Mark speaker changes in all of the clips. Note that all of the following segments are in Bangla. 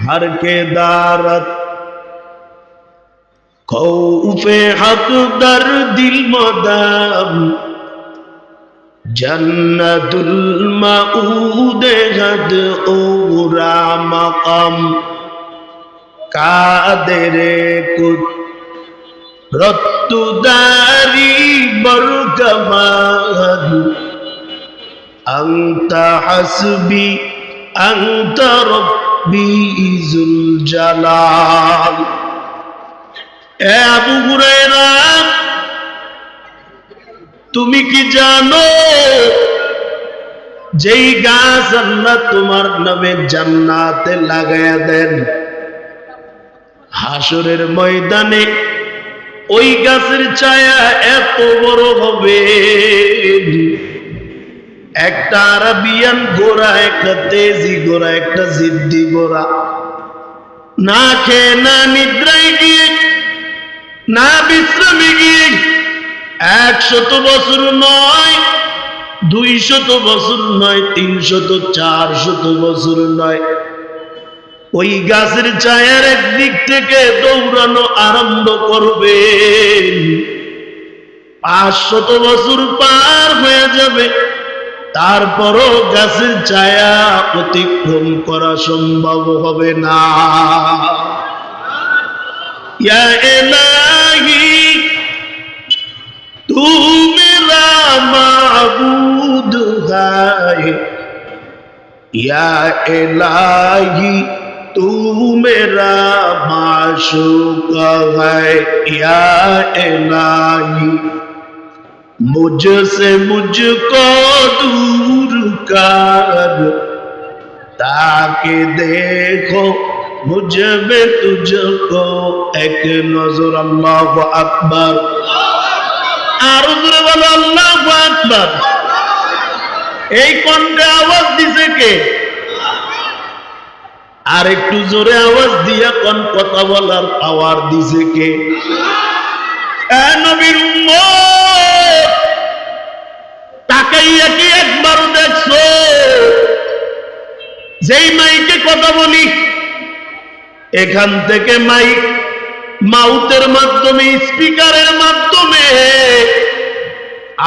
Speaker 1: हर के दारत खौफे हक दर दिल मदाम जन्नतुल मऊद हद ओरा मकाम कादरे कुत रत्तुदारी बरगमाद अंता हस्बी अंता रब्बी जुल जलाल। ए अबू हुरैरा তুমি কি জানো যেই গাছ আল্লাহ তোমার নামে জান্নাতে লাগায়া দেন হাসরের ময়দানে ওই গাছের ছায়া এত বড় হবে একটা আরাবিয়ান ঘোড়া একটা তেজি ঘোড়া একটা জিদ্দি ঘোড়া না খেয়ে না নিদ্রায় গিয়ে না বিশ্রামে গিয়ে 100 বছর নয় 200 বছর নয় 300 400 বছর নয় ওই গাছের ছায়ার একদিক থেকে দৌড়ানো আরম্ভ করবে 500 বছর পার হয়ে যাবে তারপরও গাছের ছায়া অতিক্রম করা সম্ভব হবে না। ইয়া ইলাহি तू मेरा माबूद है या इलाही तू मेरा माशूक है या इलाही मुझसे मुझको दूर कर ताकि देखो मुझ में तुझको एक नजर। अल्लाह अकबर আরো জোরে বলো আল্লাহু আকবার। এই কণ্ঠে আওয়াজ দিছে কে? আর একটু জোরে আওয়াজ দিয়া কোন কথা বলার পাওয়ার দিছে কে? এ নবীর উম্মত তাকাইয়া কি একবার দেখছো যেই মাইকে কথা বলি এখান থেকে মাইক মাউথের মাধ্যমে স্পিকারের মাধ্যমে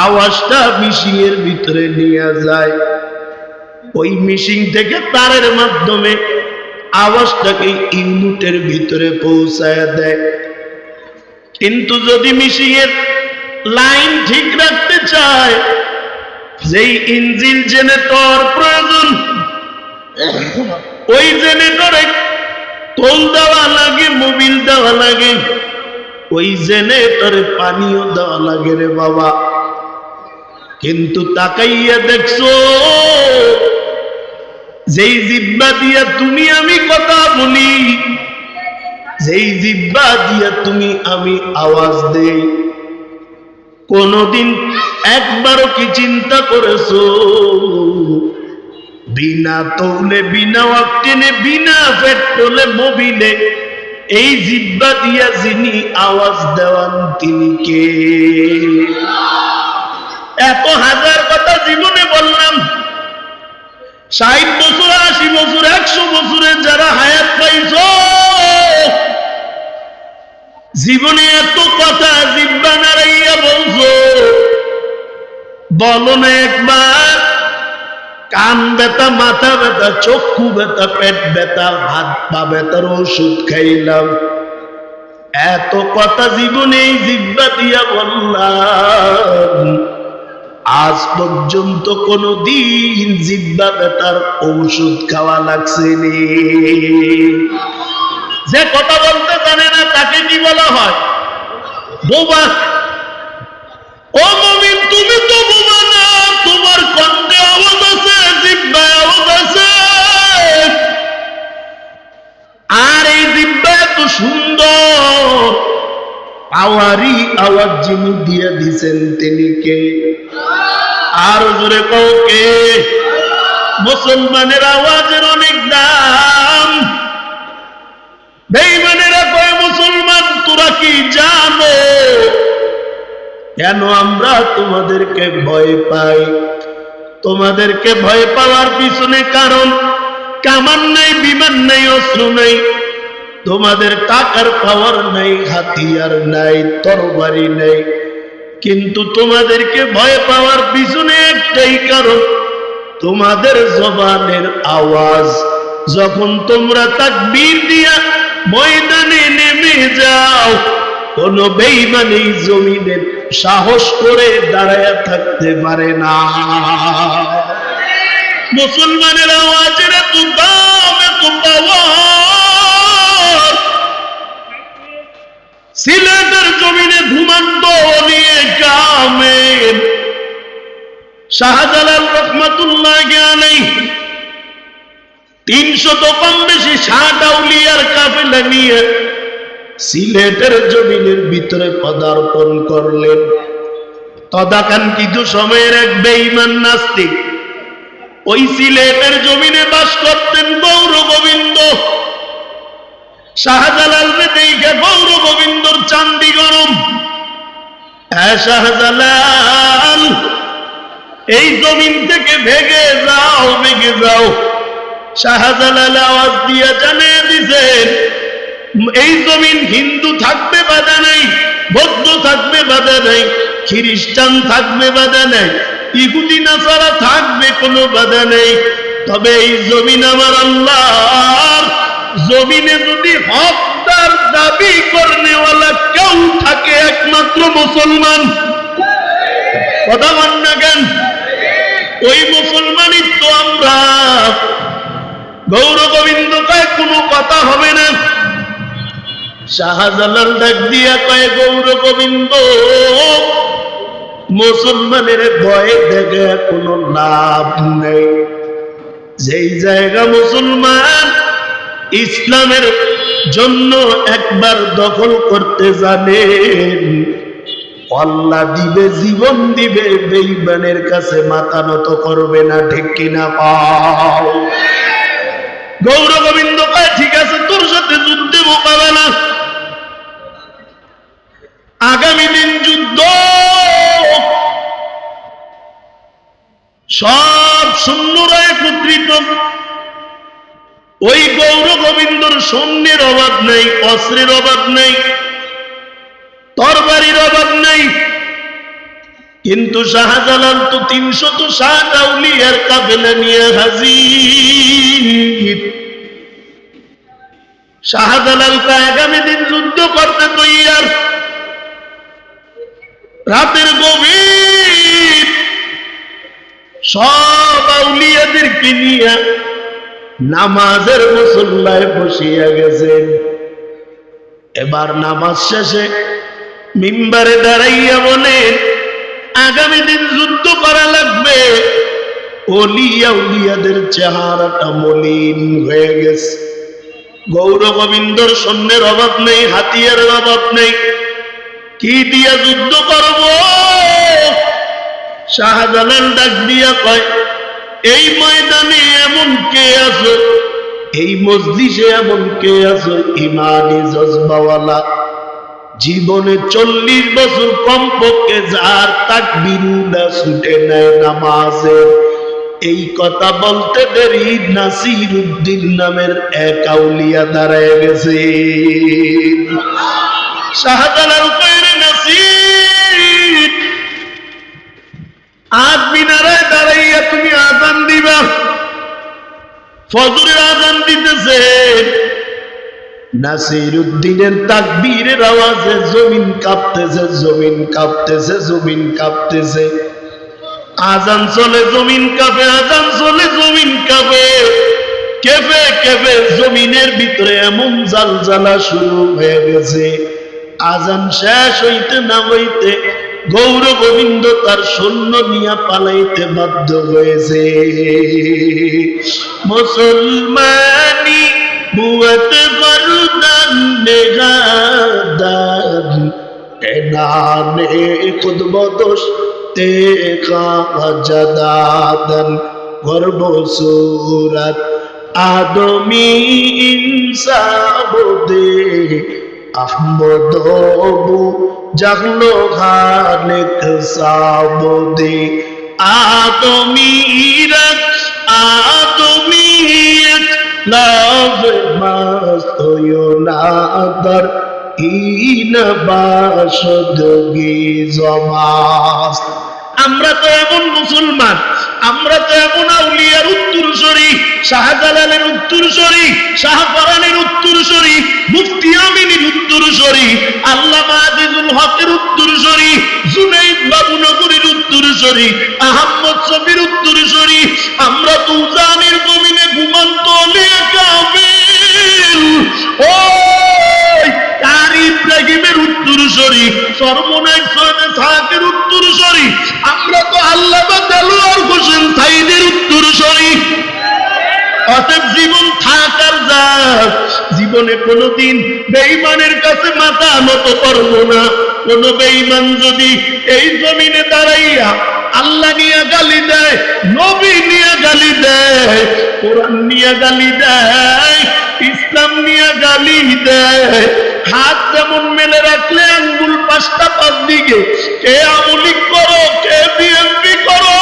Speaker 1: আওয়াজটা মিশিংয়ের ভিতরে নিয়ে যায় ওই মিশিং থেকে তারের মাধ্যমে আওয়াজটাকে ইউনিটের ভিতরে পৌঁছায় দেয়। কিন্তু যদি মিশিংয়ের লাইন ঠিক রাখতে চায় যেই ইঞ্জিন জেনারেটর প্রয়োজন ওই জেনারেটরে তোল দেওয়া লাগে মোবিল দেওয়া লাগে ওই জেনারেটরে পানিও দেওয়া লাগে রে বাবা। কিন্তু তাকাইয়া দেখছো যেই জিহ্বা দিয়া তুমি আমি কথা বলি যেই জিহ্বা দিয়া তুমি আমি আওয়াজ দেই কোনদিন একবারও কি চিন্তা করেছো বিনা তৌলে বিনা অক্টেনে বিনা পেট্রোলে মোবিলে এই জিহ্বা দিয়া যিনি আওয়াজ দেওয়ান তিনি কে? এত হাজার কথা জীবনে বললাম 60 বছর 80 বছর 100 বছরের যারা হায়াত পাইছো জীবনে এত কথা জিহ্বা নাড়াইয়া বলছো বলো না একবার কান ব্যথা মাথা ব্যথা চক্ষু ব্যথা পেট ব্যথা হাত পা ব্যথার ওষুধ খাইলাম এত কথা জীবনে এই জিহ্বা দিয়া বললাম আজ পর্যন্ত কোনদিন জিহ্বা ব্যথার ঔষধ খাওয়া লাগছে নি? যে কথা বলতে জানে না তাকে কি বলা হয়? বোবা। ও মুমিন তুমি তো বোবা না, তোমার কণ্ঠে আওয়াজ আছে জিহ্বায় আওয়াজ আছে আর এই জিহ্বা এত সুন্দর পাওয়ারি আওয়াজ যিনি দিয়ে দিছেন তিনি কে? আর জোরে কও কে? মুসলমানের আওয়াজের অনেক দাম। বেঈমানেরা কয় মুসলমান তোরা কি জানো কেন আমরা তোমাদেরকে ভয় পাই? তোমাদেরকে ভয় পাওয়ার পিছনে কারণ কামান নাই, বিমান নাই, অস্ত্র নাই, তোমাদের টাকার পাওয়ার নাই, হাতিয়ার নাই, তরবারি নাই, কিন্তু তোমাদেরকে ভয় পাওয়ার পিছনে একটাই কারণ, তোমাদের জবানের আওয়াজ। যখন তোমরা তাকবীর দিয়া ময়দানে নেমে যাও, কোন বেঈমান এই জমিনে সাহস করে দাঁড়ায়া থাকতে পারে না। মুসলমানের আওয়াজের এত দাম, এত পাওয়ার। সিলেটের জমিনে ঘুমান্ত নিয়ে কামেল শাহজালাল রহমাতুল্লাহ আলাইহি 300 কম বেশি 60 আউলিয়ার কাফেলা নিয়ে সিলেটের জমিনের ভিতরে পদার্পণ করলেন। তদাকাঙ্ক্ষিত সময়ের এক বেঈমান নাস্তিক ওই সিলেটের জমিনে বাস করতেন গৌর গোবিন্দ। শাহজালালকে দেখে গৌর গোবিন্দর চান্দি গরম। হ্যাঁ শাহজালাল, এই জমিন থেকে ভেগে যাও, ভেগে যাও। শাহজালাল আওয়াজ দিয়ে জানিয়ে দিছেন, এই জমিন হিন্দু থাকবে বাধা নেই, বৌদ্ধ থাকবে বাধা নেই, খ্রিস্টান থাকবে বাধা নেই, ইহুদি নাসারা থাকবে কোনো বাধা নেই, তবে এই জমিন আমার আল্লাহর। জমিনে যদি হকদার দাবি করনেওয়ালা কেউ থাকে, একমাত্র মুসলমান। কথা বল না কেন? ওই মুসলমানই তো আমরা। গৌর গোবিন্দ কয় কোনো কথা হবে না। শাহজালাল ডাক দিয়া কয়, গৌর গোবিন্দ, মুসলমানের ভয়ে দেখে কোনো লাভ নেই। যেই জায়গা মুসলমান ইসলামের জন্য একবার দখল করতে জানেন, আল্লাহ দিবে, জীবন দিবে, বেঈমানের কাছে মাথা নত করবে না। ঠিক কিনা পাও? গৌর গোবিন্দ কয়, ঠিক আছে, তোর সাথে যুদ্ধে মোকাবেলা। আগামী দিন যুদ্ধ। সব সৈন্যরা একত্রিত। ওই গৌর গোবিন্দর সৈন্যের অভাব নেই, অস্ত্রের অভাব নেই, তরবারির অভাব নেই, কিন্তু শাহজালাল তো 360 আউলিয়ার কাফেলা নিয়ে হাজির। শাহজালাল কা আগামী দিন যুদ্ধ করতে তৈয়ার। রাতের গভীর সব আউলিয়াদেরকে নিয়ে নামাজের মুসল্লায় বসিয়া গেছেন। এবার নামাজ শেষে মিম্বারে দাঁড়াইয়া বলেন, আগামী দিন যুদ্ধ করা লাগবে। ওলিয়া উলিয়াদের চেহারাটা মলিন হয়ে গেছে। গৌর গোবিন্দর সৈন্যের অভাব নেই, হাতিয়ারের অভাব নেই, কি দিয়া যুদ্ধ করব? শাহজালাল ডাক দিয়া কয়, এই ময়দানে এমন কে আছো, এই মজলিসে এমন কে আছো ইমানি জজবাওয়ালা, জীবনে 40 বছর কমপক্ষে যার তাকবীরুল্লাহ ছুটে নেয় নামাজে? এই কথা বলতে দেরি নাসিরউদ্দিন নামের এক আউলিয়া দাঁড়ায় গেছে। শাহজালাল কয়, নাসির, আজ মিনারায় দাঁড়াইয়া তুমি আযান দিবা। ফজরের আযান দিতেছে। নাসিরউদ্দিনের তাকবীরের আওয়াজে জমিন কাঁপতেছে, জমিন কাঁপতেছে, জমিন কাঁপতেছে। আযান চলে, জমিন কাঁপে, আযান চলে, জমিন কাঁপে। কেঁপে কেঁপে জমিনের ভিতরে এমন জালজালা শুরু হয়ে গেছে। আযান শেষ হইতে না হইতে গৌর গোবিন্দ তার সৈন্য নিয়ে পালাইতে বাধ্য হয়েছে। মুসলমানি বুয়াত বরদান নেগাদান এনানে খুদ বদোশ তে খাজাদাদান গর্ব সুরাত আদমি ইনসাবদে আহমদ বু জাগলো খানেক সাবদে আদমিরাত আদমিয়ত لازمست ينادر این বাসদগি জমাস। আমরা তো এমন মুসলমান, আমরা তো এমন আউলিয়ার উত্তরসূরি, শাহজালালের উত্তরসূরি, শাহপরানের উত্তরসূরি, মুফতি আমিনীর উত্তরসূরি, আল্লামা আজিজুল হকের উত্তরসূরি, জুনাইদ বাবুনগরীর উত্তরসূরি, আহমদ শফির উত্তরসূরি। আমরা তো উজানের জমিনে ঘুমন্ত আউলিয়া কামিল, ও ইব্রাহিমের উত্তরসূরি, সর্বনাশ সৈয়দ সাহাকের উত্তরসূরি। আমরা তো আল্লামা দেলোয়ার হোসেন সাইদের উত্তরসূরি। অতএব জীবন থাকার যাক, জীবনে কোনোদিন বেঈমানের কাছে মাথা নত করব না। কোন বেঈমান যদি এই জমিনে দাঁড়াইয়া আল্লাহ নিয়ে গালি দেয়, নবী নিয়ে গালি দেয়, কোরআন নিয়ে গালি দেয়, ইসলাম নিয়ে গালি দেয়, হাত যেমন মেলে রাখলে আঙ্গুল পাঁচটা পাঁচ দিকে, কে আওয়ামী লীগ করো, কে বিএনপি করো,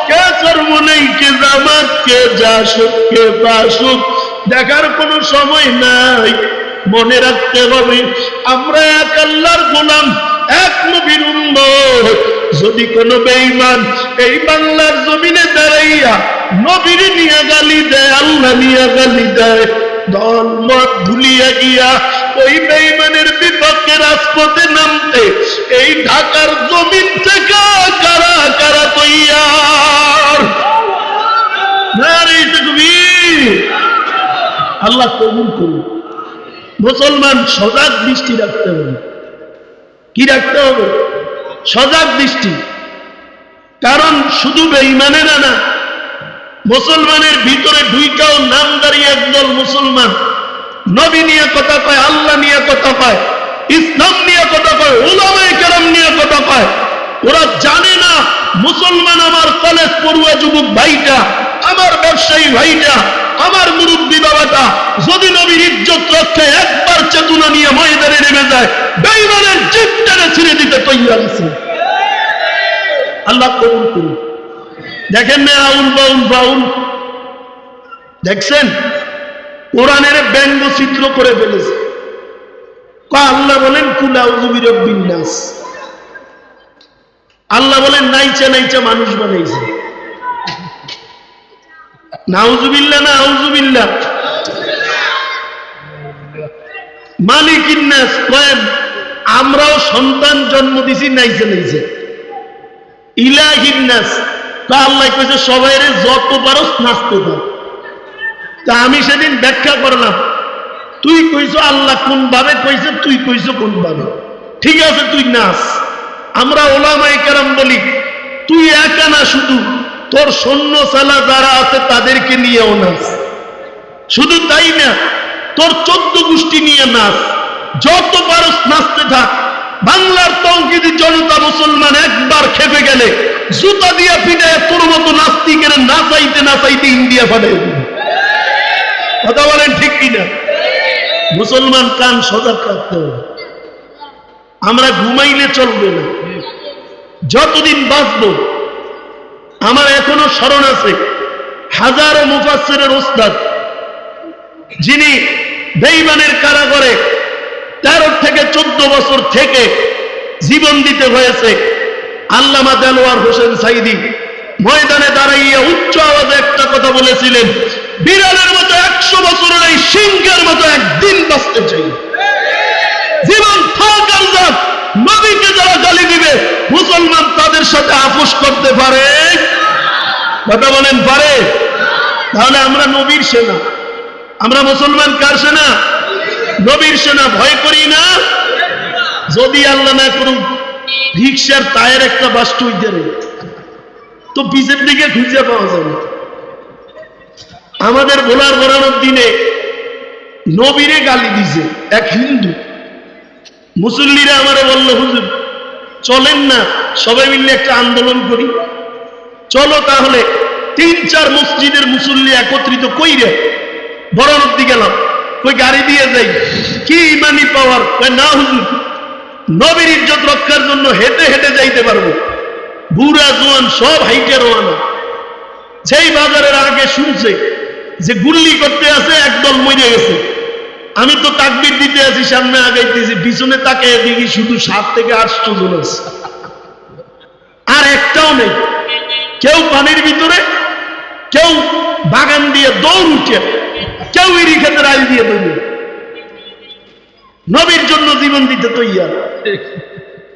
Speaker 1: কে চরমনেই, কে জামাত, কে জাসদ, কে বাসদ, দেখার কোনো সময় নাই। মনে রাখতে হবে আমরা এক আল্লাহর গোলাম, এক নবীর উম্মত। যদি কোনো বেঈমান এই বাংলার জমিনে দাঁড়াইয়া নবীর নিয়ে গালি দেয়, আল্লাহ নিয়ে গালি দেয়, দল মত ভুলিয়া গিয়া ওই বেঈমানের বিপক্ষে রাজপথে নামতে এই ঢাকার জমিন থেকে কারা কারা তৈয়ার? নারে তাকবীর! আল্লাহ কবুল করুন। মুসলমান সজাগ দৃষ্টি রাখতে হবে। কি রাখতে হবে? সজাগ দৃষ্টি। কারণ শুধু বেঈমানেরা না, মুসলমানের ভিতরে ঢুইকাও নামদারি একদল মুসলমান নবী নিয়ে কথা কয়, আল্লাহ নিয়ে কথা কয়, ইসলাম নিয়ে কথা কয়, উলামায়ে কেরাম নিয়ে কথা কয়। ওরা জানে না মুসলমান আমার কলেজ পড়ুয়া যুবক ভাইটা, আমার ব্যবসায়ী ভাইটা, আমার মুরব্বী বাবাটা যদি নবীর ইজ্জত রক্ষে একবার চেতনা নিয়ে ময়দানে নেমে যায়, বেঈমানের জিহ্বাটা ছিঁড়ে দিতে তৈয়ার আছে। আল্লাহ কবুল করুন। দেখেন না আউল বাউল বাউল, দেখছেন কোরআনের ব্যঙ্গ চিত্র করে ফেলেছে। আল্লাহ বলেন কুল আউযু বিরাব্বিন নাস, আল্লাহ বলেন নাইচা নাইচা মানুষ বানাইছে। নাউযুবিল্লাহ না আউযুবিল্লাহ। মালিকিন নাস কয়েন আমরাও সন্তান জন্ম দিছি নাইচা নাইচা। ইলাহিন নাস আল্লাহ কইছে সবাইরে যত পারো নাচতে দাও। তা আমি সেদিন ব্যাখ্যা করলাম, তুই কইছো আল্লাহ কোন ভাবে কইছে, তুই কইছো কোন ভাবে, ঠিক আছে তুই নাচ। আমরা উলামায়ে কেরাম বলি তুই একা না, শুধু তোর সৈন্য সালা যারা আছে তাদেরকে নিয়েও নাচ। শুধু তাই না, তোর 14 গোষ্ঠী নিয়ে নাচ, যত পারো নাচতে থাক। বাংলার তৌহিদি জনতা মুসলমান একবার খেপে গেলে জুতা দিয়া পিটায় তোর মতো নাস্তিকের নাচাইতে নাচাইতে ইন্ডিয়া ফাটাই দিবে। কথা বলেন ঠিক কিনা? মুসলমান কান সজাগ রাখতে হবে। আমরা ঘুমাইলে চলবে না, যতদিন বাঁচব। আমার এখনো স্মরণ আছে হাজারো মুফাসসিরের ওস্তাদ, যিনি বেঈমানের কারাগারে 13 থেকে 14 বছর থেকে জীবন দিতে হয়েছে, আল্লামা দেলোয়ার হোসেন সাইদি ময়দানে দাঁড়াইয়া উচ্চ আওয়াজে একটা কথা বলেছিলেন, বিড়ালের মতো 100 বছরের এই সিংহের মতো একদিন বাঁচতে চাই। জীবন থাকার যাক, নবীকে যারা গালি দিবে মুসলমান তাদের সাথে আপোষ করতে পারে? কথা বলেন পারে? তাহলে আমরা নবীর সেনা, আমরা মুসলমান কার সেনা? নবীর সেনা। ভয় করি না? যদি আল্লাহ না করুক রিক্সার টায়ার একটা বাস্ট হইতে তো পিছের দিকে খুঁজে পাওয়া যাবে। আমাদের ভোলার বরানোর দিনে নবীরে গালি দিছে এক হিন্দু। মুসল্লিরা আমারে বলল, হুজুর চলেন না সবাই মিলে একটা আন্দোলন করি। চলো তাহলে 3-4 মসজিদের মুসল্লি একত্রিত কইরে বরানোর দিকে গেলাম। কই গাড়ি দিয়ে যাই, কি ইমানি পাওয়ার? না হুজুর, নবীর ইজ্জত রক্ষার জন্য হেঁটে হেঁটে যাইতে পারবো। বুড়া জোয়ান সব হাইটে রওনা। সেই বাজারের আগে শুনছে যে গুল্লি করতে আছে একদল মরে গেছে, আমি তো তাকবীর দিতে আছি, সামনে আগাইতেছি, পিছনে তাকে দেখি শুধু 7 থেকে 800 জন আছে, আর একটাও নেই। কেউ পানির ভিতরে, কেউ বাগান দিয়ে দৌড় উঠে, কেউ ইরি খেতে রাজ দিয়ে দৌড়ে, নবীর জন্য জীবন দিতে তৈয়ার।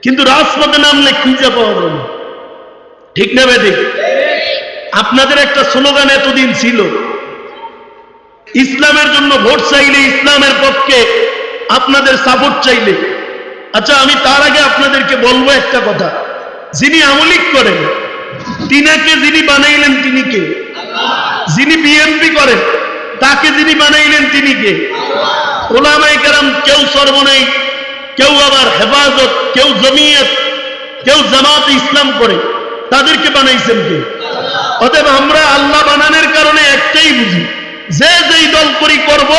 Speaker 1: কিন্তু রাজপথে নামলে খুঁজে পাওয়া যাবে না। ঠিক না ভাই? ঠিক। আপনাদের একটা স্লোগান এতদিন ছিল, ইসলামের জন্য ভোট চাইলে, ইসলামের পক্ষে আপনাদের সাপোর্ট চাইলে। আচ্ছা, আমি তার আগে আপনাদেরকে বলবো একটা কথা, যিনি আমলিক করেন তিনাকে যিনি বানাইলেন তিনি কে? যিনি বিএনপি করেন তাকে যিনি বানাইলেন তিনি কে? ওলামায়ে কেরাম, কেউ সর্বনাই, কেউ আবার হেফাজত, কেউ জমিয়ত, কেউ জামাত ইসলাম করে, তাদেরকে বানাইছেন কে? অতএব আমরা আল্লাহ বানানোর কারণে একটাই বুঝি, যে যেই দল করি করব,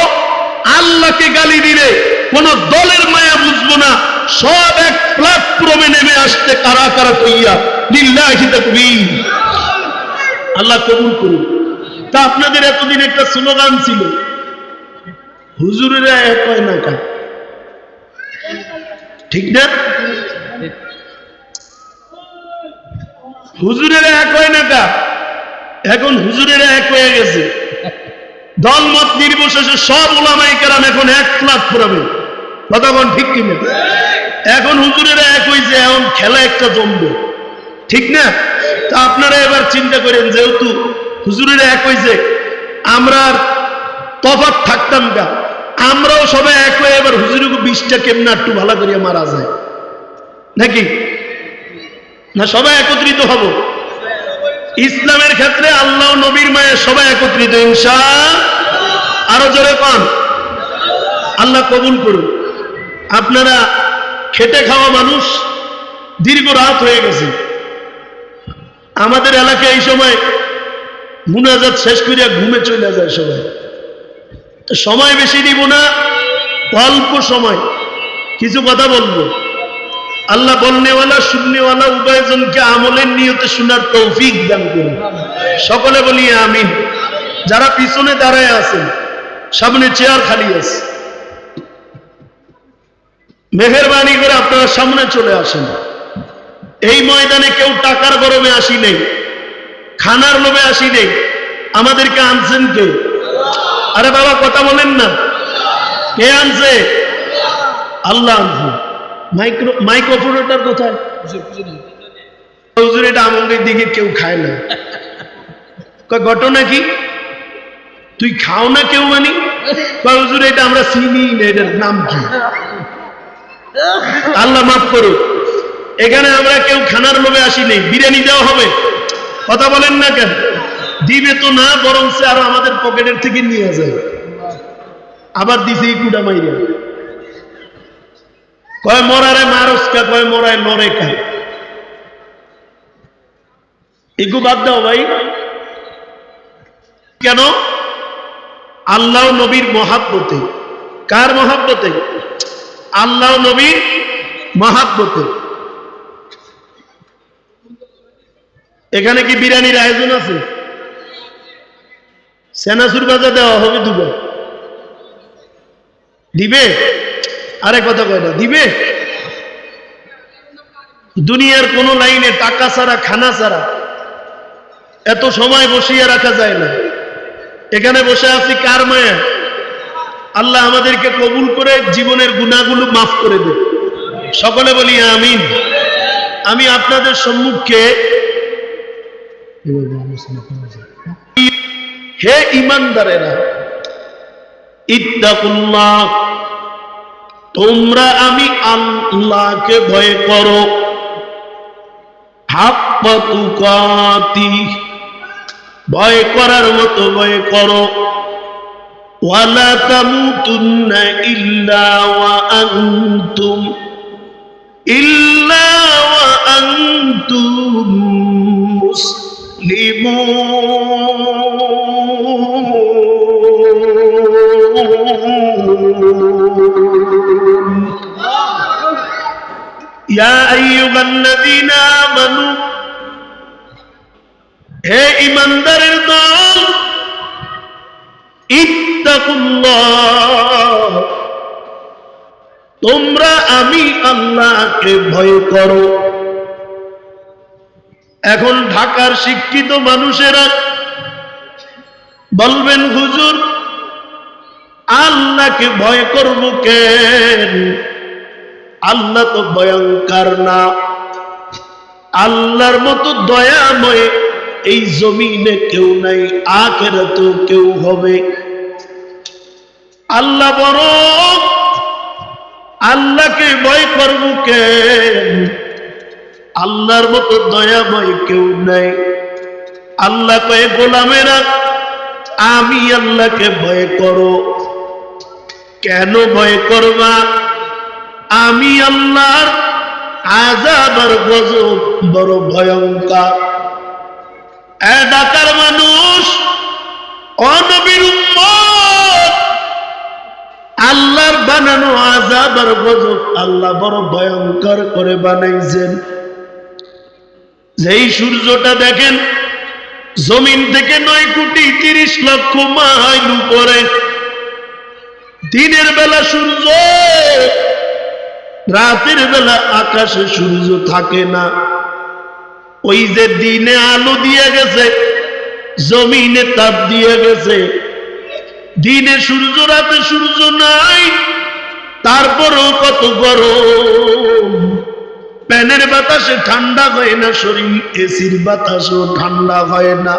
Speaker 1: আল্লাহকে গালি দিলে কোন দলের মায়া বুঝবো না, সব এক প্ল্যাটফর্মে নেমে আসতে কারা কারা কইয়া লিল্লাহি তাকবীর। আল্লাহ কবুল করুন। তা আপনাদের এতদিন একটা স্লোগান ছিল, হুজুরেরা এক হয় না কা, ঠিক না? হুজুরেরা এক হয় না কা, এখন হুজুরেরা এক হয়ে গেছে। দল মত নির্বিশেষে সব উলামায়ে কেরাম এখন এক প্ল্যাটফর্মে। কথা বল, ঠিক কিনা? এখন হুজুরেরা এক হইছে, এখন খেলা একটা জমবে, ঠিক না? তা আপনারা এবার চিন্তা করেন, যেহেতু হুজুরেরা এক হইছে, আমরা তফাৎ থাকতাম গা, আমরাও সবাই এক হয়ে এবার হুজুরকে 20টা কেমনা একটু ভালো করিয়া মারা যায় নাকি না? সবাই একত্রিত হব ইসলামের ক্ষেত্রে, আল্লাহ নবীর মায়ের সবাই একত্রিত ইনশাআল্লাহ। আরো জোরে পান। আল্লাহ কবুল করুন। আপনারা খেটে খাওয়া মানুষ, দীর্ঘ রাত হয়ে গেছে। আমাদের এলাকায় এই সময় মুনাজাত শেষ করিয়া ঘুমে চলে যায় সবাই। তো সময় বেশি দিব না, অল্প সময় কিছু কথা বলবো। আল্লাহ বলনেওয়ালা শুননেওয়ালা উভয়জনকে আমলের নিয়তে শোনার তৌফিক দান করুন। সকলে বলি আমিন। যারা পিছনে দাঁড়ায় আছেন, সামনে চেয়ার খালি আছে, মেহেরবানি করে আপনারা সামনে চলে আসেন। এই ময়দানে কেউ টাকার গরমে আসি নেই, খানার লোভে আসি নেই। আমাদেরকে আনছেন কে? আরে বাবা কথা বলেন না, কে আনছে? আল্লাহ আনছে। মাইক্রোফোনটার কোথায়? হুজুর, এটা আমাদের দিকে কেউ খায় না। ঘটনা কি? তুই খাও না কেউ মানি? হুজুর, এটা আমরা চিনি না, এটার নাম কি? আল্লাহ মাফ করুক, এখানে আমরা কেউ খানার লোভে আসি নেই। বিরিয়ানি দেওয়া হবে, কথা বলেন না কেন? দিবে তো না, বরং সে আরো আমাদের পকেটের থেকে নিয়ে যায়। আবার দিছে কুড়া মাইরা, কয় মরারে মারসকা, কয় মরায় লড়ে কা। এগু বাদ দাও ভাই। কেন? আল্লাহ নবীর মহাব্বতে। কার মহাব্বতে? আল্লাহ নবীর মহাব্বতে। এখানে কি বিরিয়ানির আয়োজন আছে? সেনাসুর বাজা দেওয়া হবে দুবার। দিবে? আরে কথা কয় না, দিবে? দুনিয়ার কোন লাইনে টাকা ছাড়া, খানা ছাড়া এত সময় বসিয়ে রাখা যায় না। এখানে বসে আছি কার মায়া? আল্লাহ আমাদেরকে কবুল করে জীবনের গুনাহগুলো মাফ করে দেন। সকলে বলি আমিন। আমি আপনাদের সম্মুখে, হে ঈমানদারেরা, ইত্তাকুল্লাহ, তোমরা আমি আল্লাহকে ভয় করো, হাক্কা তুকাতি, ভয় করার মতো ভয় করো, ওয়ালা তামুতুন্না ইল্লা ওয়া আনতুম মুসলিমুন। ইয়া আইয়ুহাল্লাযীনা আমানু, হে ঈমানদারের দল, ইত্তাকুল্লাহ, তোমরা আমি আল্লাহকে ভয় করো। এখন ঢাকার শিক্ষিত মানুষেরা বলবেন, হুজুর আল্লাহকে ভয় করব কেন? আল্লাহ তো ভয়ঙ্কর না, আল্লাহর মতো দয়াময় এই জমিনে কেউ নাই, আখিরাতেও কেউ হবে। আল্লাহ বড়, আল্লাহকে ভয় করব কেন? আল্লাহর মতো দয়াময় কেউ নাই। আল্লাহ কয়ে, গোলামেরা আমি আল্লাহকে ভয় করো। কেন ভয় করবা? আমি আল্লাহর আযাব আর গজব বড় ভয়ঙ্কর। ঢাকার মানুষ, ও নবীর উম্মত, আল্লাহর বানানো আযাব আর গজব আল্লাহ বড় ভয়ঙ্কর করে বানাইছেন। যেই সূর্যটা দেখেন জমিন থেকে 9,30,00,000 মাইল উপরে, দিনের বেলা সূর্য, রাতের বেলা আকাশে সূর্য থাকে না। ওই যে দিনে আলো দিয়ে গেছে, জমিনে তাপ দিয়ে গেছে, দিনে সূর্য রাতে সূর্য নাই, তারপরেও কত গরম। ফ্যানের বাতাসে ঠান্ডা হয় না শরীর, এসির বাতাসও ঠান্ডা হয় না।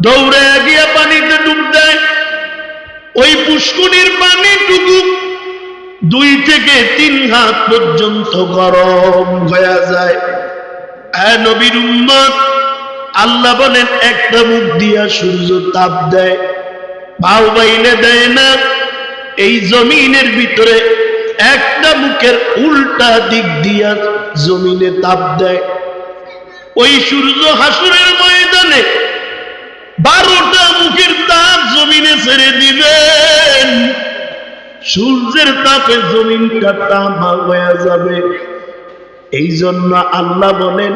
Speaker 1: দৌড়ে গিয়ে পানিতে ডুব দেয়, ওই পুষ্করিণীর পানিটুকু 2 থেকে 3 হাত পর্যন্ত গরম হয়ে যায়। নবীর উম্মত, আল্লাহ বলেন একটা মুখ দিয়া সূর্য তাপ দেয়, ভাও বাইলে দেয় না। এই জমিনের ভিতরে একটা মুখের উল্টা দিক দিয়া জমিনে তাপ দেয়। ওই সূর্য হাসরের ময়দানে 12টা মুখের তাপ জমিনে ছেড়ে দিবেন, সূর্যের তাপে জমিনটা তামা হয়ে যাবে। এই জন্য আল্লাহ বলেন,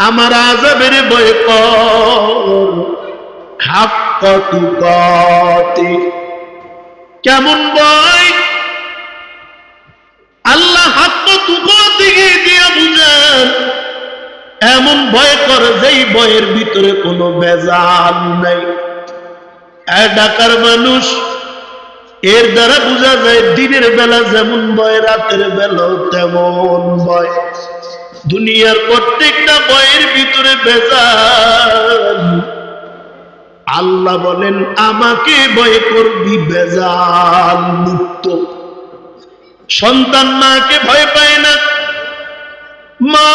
Speaker 1: আমার আযাবের ভয় কর, হাক্কা তুকাতি। কেমন ভয়? আল্লাহ হাক্কা তুকাতি দিয়ে বুঝান, এমন ভয় কর যেই ভয়ের ভিতরে কোনো ভেজাল নাই। ঢাকার মানুষ, এর দ্বারা বোঝা যায় দিনের বেলা যেমন ভয়, রাতের বেলাও তেমন ভয়। দুনিয়ার প্রত্যেকটা ভয়ের ভিতরে ভেজাল। আল্লাহ বলেন, আমাকে ভয় করবি ভেজাল মুক্ত। সন্তান মাকে ভয় পায় না। মা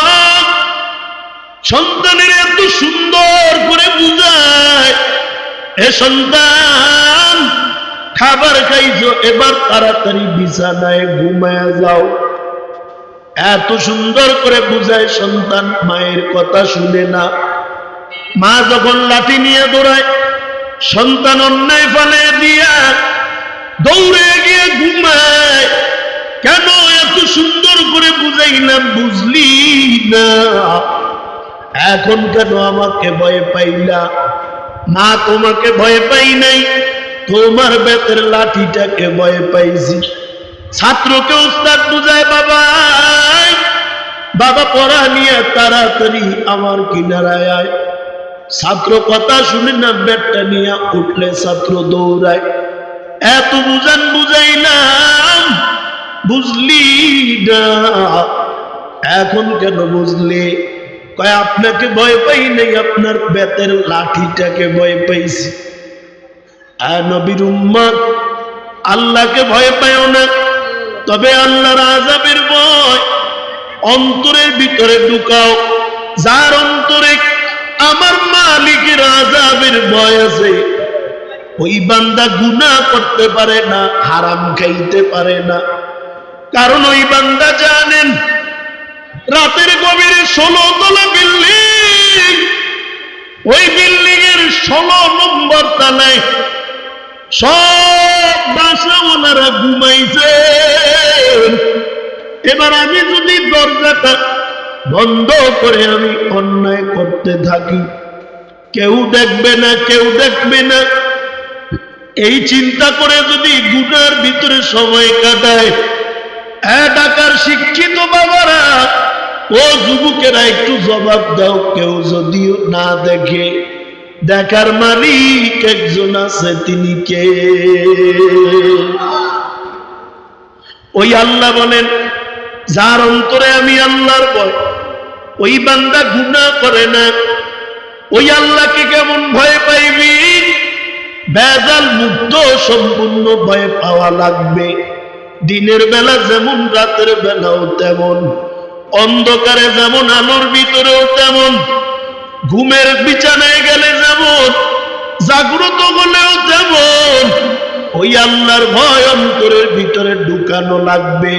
Speaker 1: সন্তানের এত সুন্দর করে বুঝায়, এ সন্তান খাবার খাইছো, এবার তাড়াতাড়ি বিছানায় ঘুমায়া যাও। এত সুন্দর করে বুঝায়, সন্তান মায়ের কথা শুনে না। মা যখন লাঠি নিয়ে দৌড়ায়, সন্তান অন্যায় ফেলে দিয়া দৌড়ে গিয়ে ঘুমায়। কেন? এত সুন্দর করে বুঝাইলাম, বুঝলি না। এখন কেন আমাকে ভয় পাইলা? মা তোমাকে ভয় পাই নাই, তোমার বেতের লাঠিটাকে ভয় পাইছি। ছাত্রকে উস্তাদ বুঝায়, বাবা বাবা পড়া নিয়ে তাড়াতাড়ি আমার কিনারায় আয়। ছাত্র কথা শুনে না, ব্যাটটা নিয়ে উঠলে ছাত্র দৌড়ায়। এত বুঝান বুঝাইলাম, বুঝলি না। এখন কেন বুঝলি? কয়, আপনাকে ভয় পাই নাই, আপনার বেতের লাঠিটাকে ভয় পাইছি। নবীর উম্মত, আল্লাহকে ভয় পায়ও না, তবে আল্লাহর আযাবের ভয় অন্তরের ভিতরে ঢুকাও। যার অন্তরে আমার মালিকের আযাবের ভয় আছে, ওই বান্দা গুনাহ করতে পারে না, হারাম খাইতে পারে না। কারণ ওই বান্দা জানেন, রাতের গভীরে 16 তলা বিল্ডিং, ওই বিল্ডিং এর 16 নম্বর তলায় সব বাসাওয়ালারা ঘুমাইছে। এবার আমি যদি দরজাটা বন্ধ করে আমি অন্যায় করতে থাকি, কেউ দেখবে না, কেউ দেখবে না। এই চিন্তা করে যদি গুনার ভিতরে সময় কাটায়, ঢাকার শিক্ষিত বাবারা ও যুবকেরা একটু জবাব দাও, কেউ যদিও না দেখে, দেখার মালিক একজন আছে, তিনি কে? ওই আল্লাহ বলেন, যার অন্তরে আমি আল্লাহর ভয়, ওই বান্দা গুনাহ করে না। ওই আল্লাহকে কেমন ভয় পাইবি? বেজাল মুক্ত সম্পূর্ণ ভয় পাওয়া লাগবে। দিনের বেলা যেমন রাতের বেলাও তেমন, অন্ধকারে যেমন আলোর ভিতরেও তেমন, ঘুমের বিছানায় গেলে যেমন, জাগ্রত হলেও তেমন ওই আল্লাহর ভয় অন্তরের ভিতরে ঢুকানো লাগবে।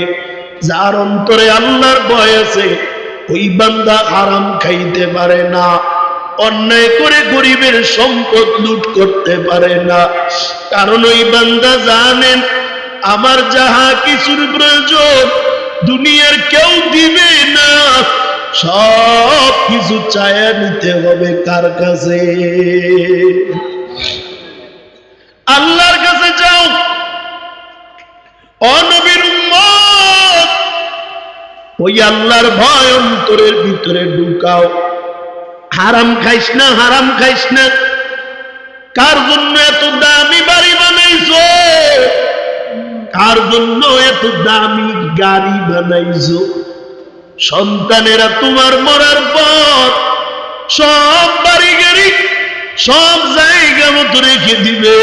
Speaker 1: যার অন্তরে আল্লাহর ভয় আছে, ওই বান্দা হারাম খাইতে পারে না, অন্যায় করে গরিবের সম্পদ লুট করতে পারে না। কারণ ওই বান্দা জানেন, আমার যাহা কিছুর প্রয়োজন দুনিয়ার কেউ দিবে না, সব কিছু চায়া নিতে হবে কার কাছে? আল্লাহর কাছে যাও। ও নবীর উম্মত, ওই আল্লাহর ভয় অন্তরের ভিতরে ঢুকাও। হারাম খাইস না, হারাম খাইস না। কার জন্য এত দামি বাড়ি বানাইছো? কার জন্য এত দামি গাড়ি বানাইছো? সন্তানেরা তোমার মরার পর সব বাড়ি গাড়ি সব জায়গা মতো রেখে দিবে,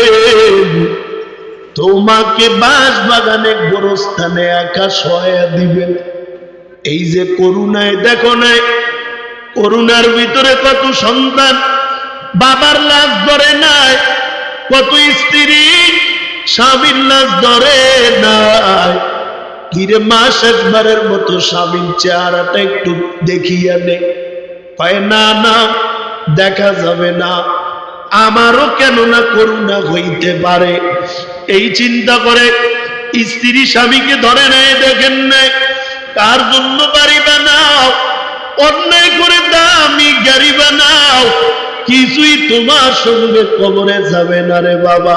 Speaker 1: তোমাকে বাঁশ বাগানে গোরস্থানে একা সহায়া দিবেন। এই যে করুণায় দেখো নাই, করুণার ভিতরে কত সন্তান বাবার লাশ ধরে নাই, কত স্ত্রী স্বামীর লাশ ধরে নাই। কিরে মাস একবারের মতো স্বামীর চেহারাটা একটু দেখিয়া নে। কয় না না, দেখা যাবে না, আমারও কেন না করুণা হইতে পারে। এই চিন্তা করে স্ত্রী স্বামীকে ধরে নেয়, দেখেন নাই। কার জন্য বাড়ি বানাও? অন্যায় করে দামি গাড়ি বানাও, কিছুই তোমার সঙ্গে কবরে যাবে না রে বাবা।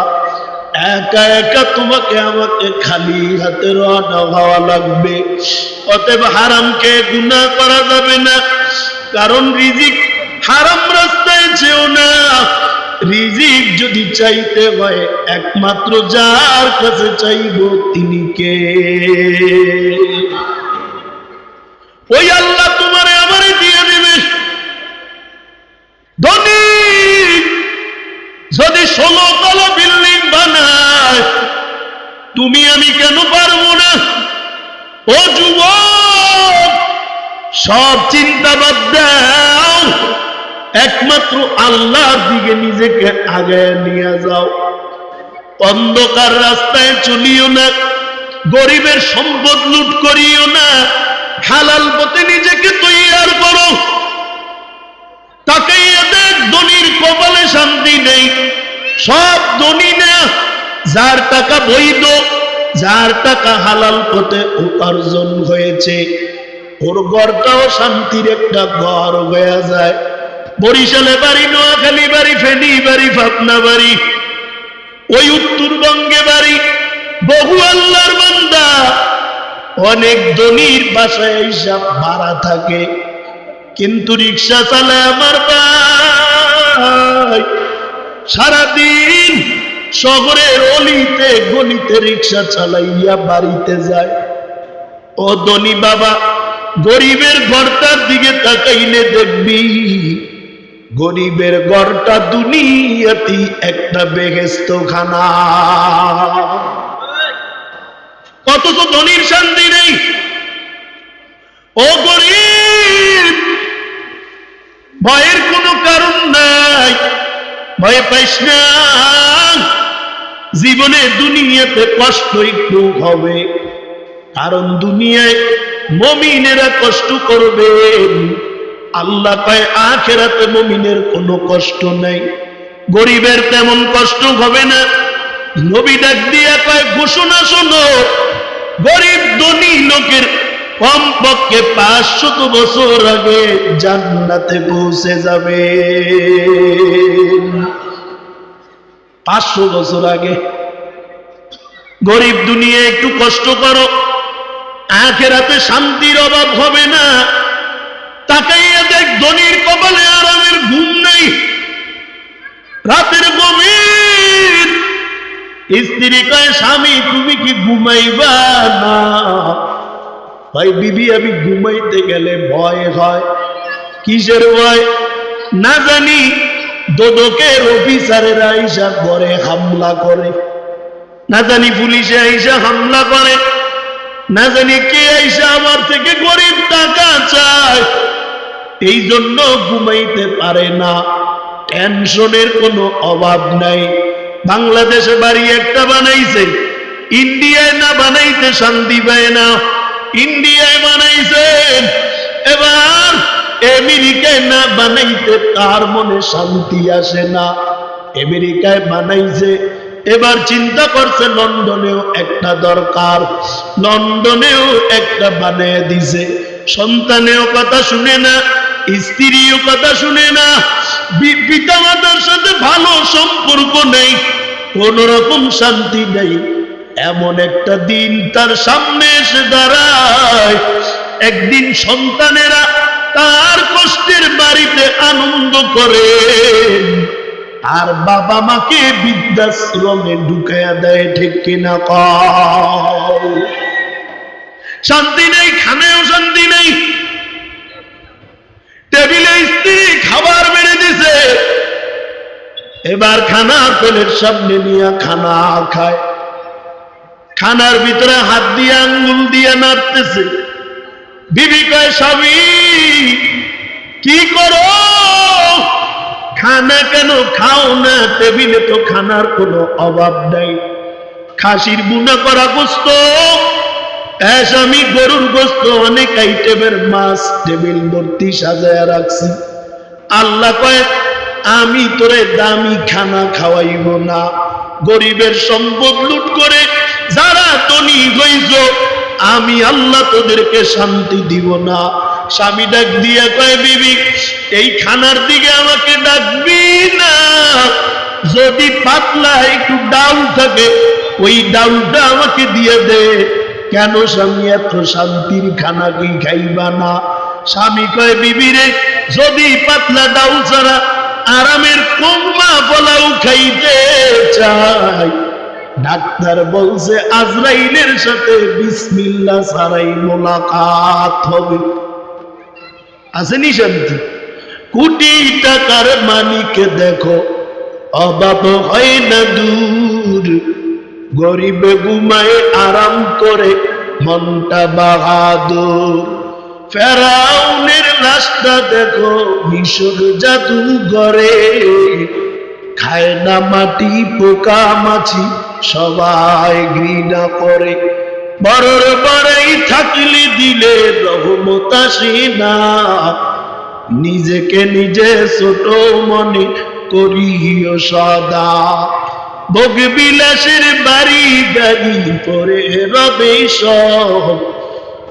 Speaker 1: একা একা তোমাকে আমাকে খালি হাতে রওনা হওয়া লাগবে। অতএব হারামকে গুনাহ করা যাবে না, কারণ রিজিক হারাম রাস্তায় যেও না। রিজিক যদি চাইতে হয় একমাত্র যার কাছে চাইব, তিনি কে? ওই আল্লাহ তোমারে আমারে দিয়ে দেবে। ধনী যদি 16 তলা বিল্ডিং বানায়, তুমি আমি কেন পারবো না? ও যুবক, সব চিন্তা বাদ দাও, একমাত্র আল্লাহর দিকে নিজেকে আগায় নিয়ে যাও। অন্ধকার রাস্তায় চলিও না, গরিবের সম্পদ লুট করিও না, হালাল পথে নিজেকে তৈয়ার করো। তাকাইয়া দেখ, ধনীর কপালে শান্তি নেই। সব ধনী না, যার টাকা বৈধ, যার টাকা হালাল পথে উপার্জন হয়েছে, ওর ঘরটাও শান্তির একটা ঘর হয়ে যায়। বরিশালে বাড়ি, নোয়াখালী বাড়ি, ফেনী বাড়ি, পাবনা বাড়ি, ওই উত্তরবঙ্গে বাড়ি। বহু আল্লাহর বান্দা অনেক ধনীর বাসায় হিসাব ভাড়া থাকে, কিন্তু রিক্সা চালায় আমার ভাই। সারাদিন শহরের অলিতে গলিতে রিক্সা চালাইয়া বাড়িতে যায়। ও ধনী বাবা, গরিবের ঘরটার দিকে তাকাইলে দেখবি, গরিবের ঘরটা দুনিয়াতে একটা বেহেশতখানা। অথচ ধনীর শান্তি নেই। ও গরিব, ভয়ের কোনো কারণ নাই, ভয় পাইস না। জীবনে দুনিয়াতে কষ্ট একটু হবে, কারণ দুনিয়ায় মুমিনেরা কষ্ট করবে। আল্লাহ কয় আখিরাতে মুমিনের কোনো কষ্ট নাই, গরিবের তেমন কষ্ট হবে না। নবী ডাক দিয়া কয়, ঘোষণা শোনো, গরিব ধনী লোকের কমপক্ষে 500 বছর আগে জান্নাতে পৌঁছে যাবে। 500 বছর আগে। গরিব দুনিয়া একটু কষ্ট করো, আখিরাতে শান্তির অভাব হবে না। তাকাইয়া দেখ ধনীর কপালে আরামের ঘুম নাই, রাতের গভীর স্ত্রী কয় স্বামী তুমি কি ঘুমাইবা না? ভাই বিবি আমি ঘুমাইতে গেলে ভয় হয়। কিসের ভয়? না জানি দোদকের অফিসারেরা আইসা ঘরে হামলা করে, না জানি পুলিশে আইসা হামলা করে, না জানি কে আইসা আমার থেকে গরিব টাকা চায়। এই জন্য ঘুমাইতে পারে না। টেনশনের কোনো অভাব নাই। বাংলাদেশে বাড়ি একটা বানাইছে, ইন্ডিয়ায় না বানাইতে শান্তি পায় না। ইন্ডিয়ায় বানাইছে, এবার আমেরিকায় না বানাইতে তার মনে শান্তি আসে না। আমেরিকায় বানাইছে, এবার চিন্তা করছে লন্ডনেও একটা দরকার, লন্ডনেও একটা বানিয়ে দিছে। সন্তানেও কথা শুনে না, স্ত্রীও কথা শুনে না, পিতা মাতার সাথে ভালো সম্পর্ক নেই, কোন রকম শান্তি নেই। এমন একটা দিন তার সামনে এসে দাঁড়ায়, একদিন সন্তানেরা তার কষ্টের বাড়িতে আনন্দ করে, আর বাবা মাকে বৃদ্ধাশ্রমে ঢুকাইয়া দেয়। ঠিক কিনা কও? শান্তি নেই, খানেও শান্তি নেই। টেবিলে স্ত্রী খাবার বেড়ে দিছে, এবার খানা প্লেটের সামনে নিয়ে খানা খায়, খানার ভিতরে হাত দিয়ে আঙ্গুল দিয়ে নাড়তেছে। বিবি কয় স্বামী কি করো? খানা কেন খাও না? টেবিলে তো খানার কোনো অভাব নাই। খাসির বুনা করা গোস্ত, স্বামী গরুর গোস্ত, অনেক আইটেমের মাছ টেবিল ভর্তি সাজায় রাখছি। আল্লাহ কয় আমি তোরে দামি খানা খাওয়াইব না। গরিবের সম্পদ লুট করে যারা ধনী হইছ, আমি আল্লাহ তোদেরকে শান্তি দিব না। স্বামী ডাক দিয়ে কয় বিবি এই খানার দিকে আমাকে ডাকবি না, যদি পাতলা একটু ডাউল থাকে ওই ডাউলটা আমাকে দিয়ে দে। কেন স্বামী এত শান্তির খানা কি খাইবা না? স্বামী কয় বিবি রে যদি পাতলা ডাউল ছাড়া আরামের কোমা পোলাও খাইতে চাই, ডাক্তার বলছে আজরাইলের সাথে বিসমিল্লাহ ছাড়াই মোলাকাত হবে। আসেনি শান্তি? কোটি টাকার মালিককে দেখো অভাব হয় না দূর, গরিবে ঘুমায় আরাম করে মনটা বাহাদুর। ফেরাউনের লাশটা দেখো মিশর জাদুঘরে, খায় না মাটি পোকা মাছি সবাই ঘৃণা করে। বড়র বড়াই থাকলে দিলে রহমত আসে না, নিজেকে নিজে ছোট মনে করিও সদা। ভোগ বিলাসের বাড়ি গাড়ি পরে রবে সব,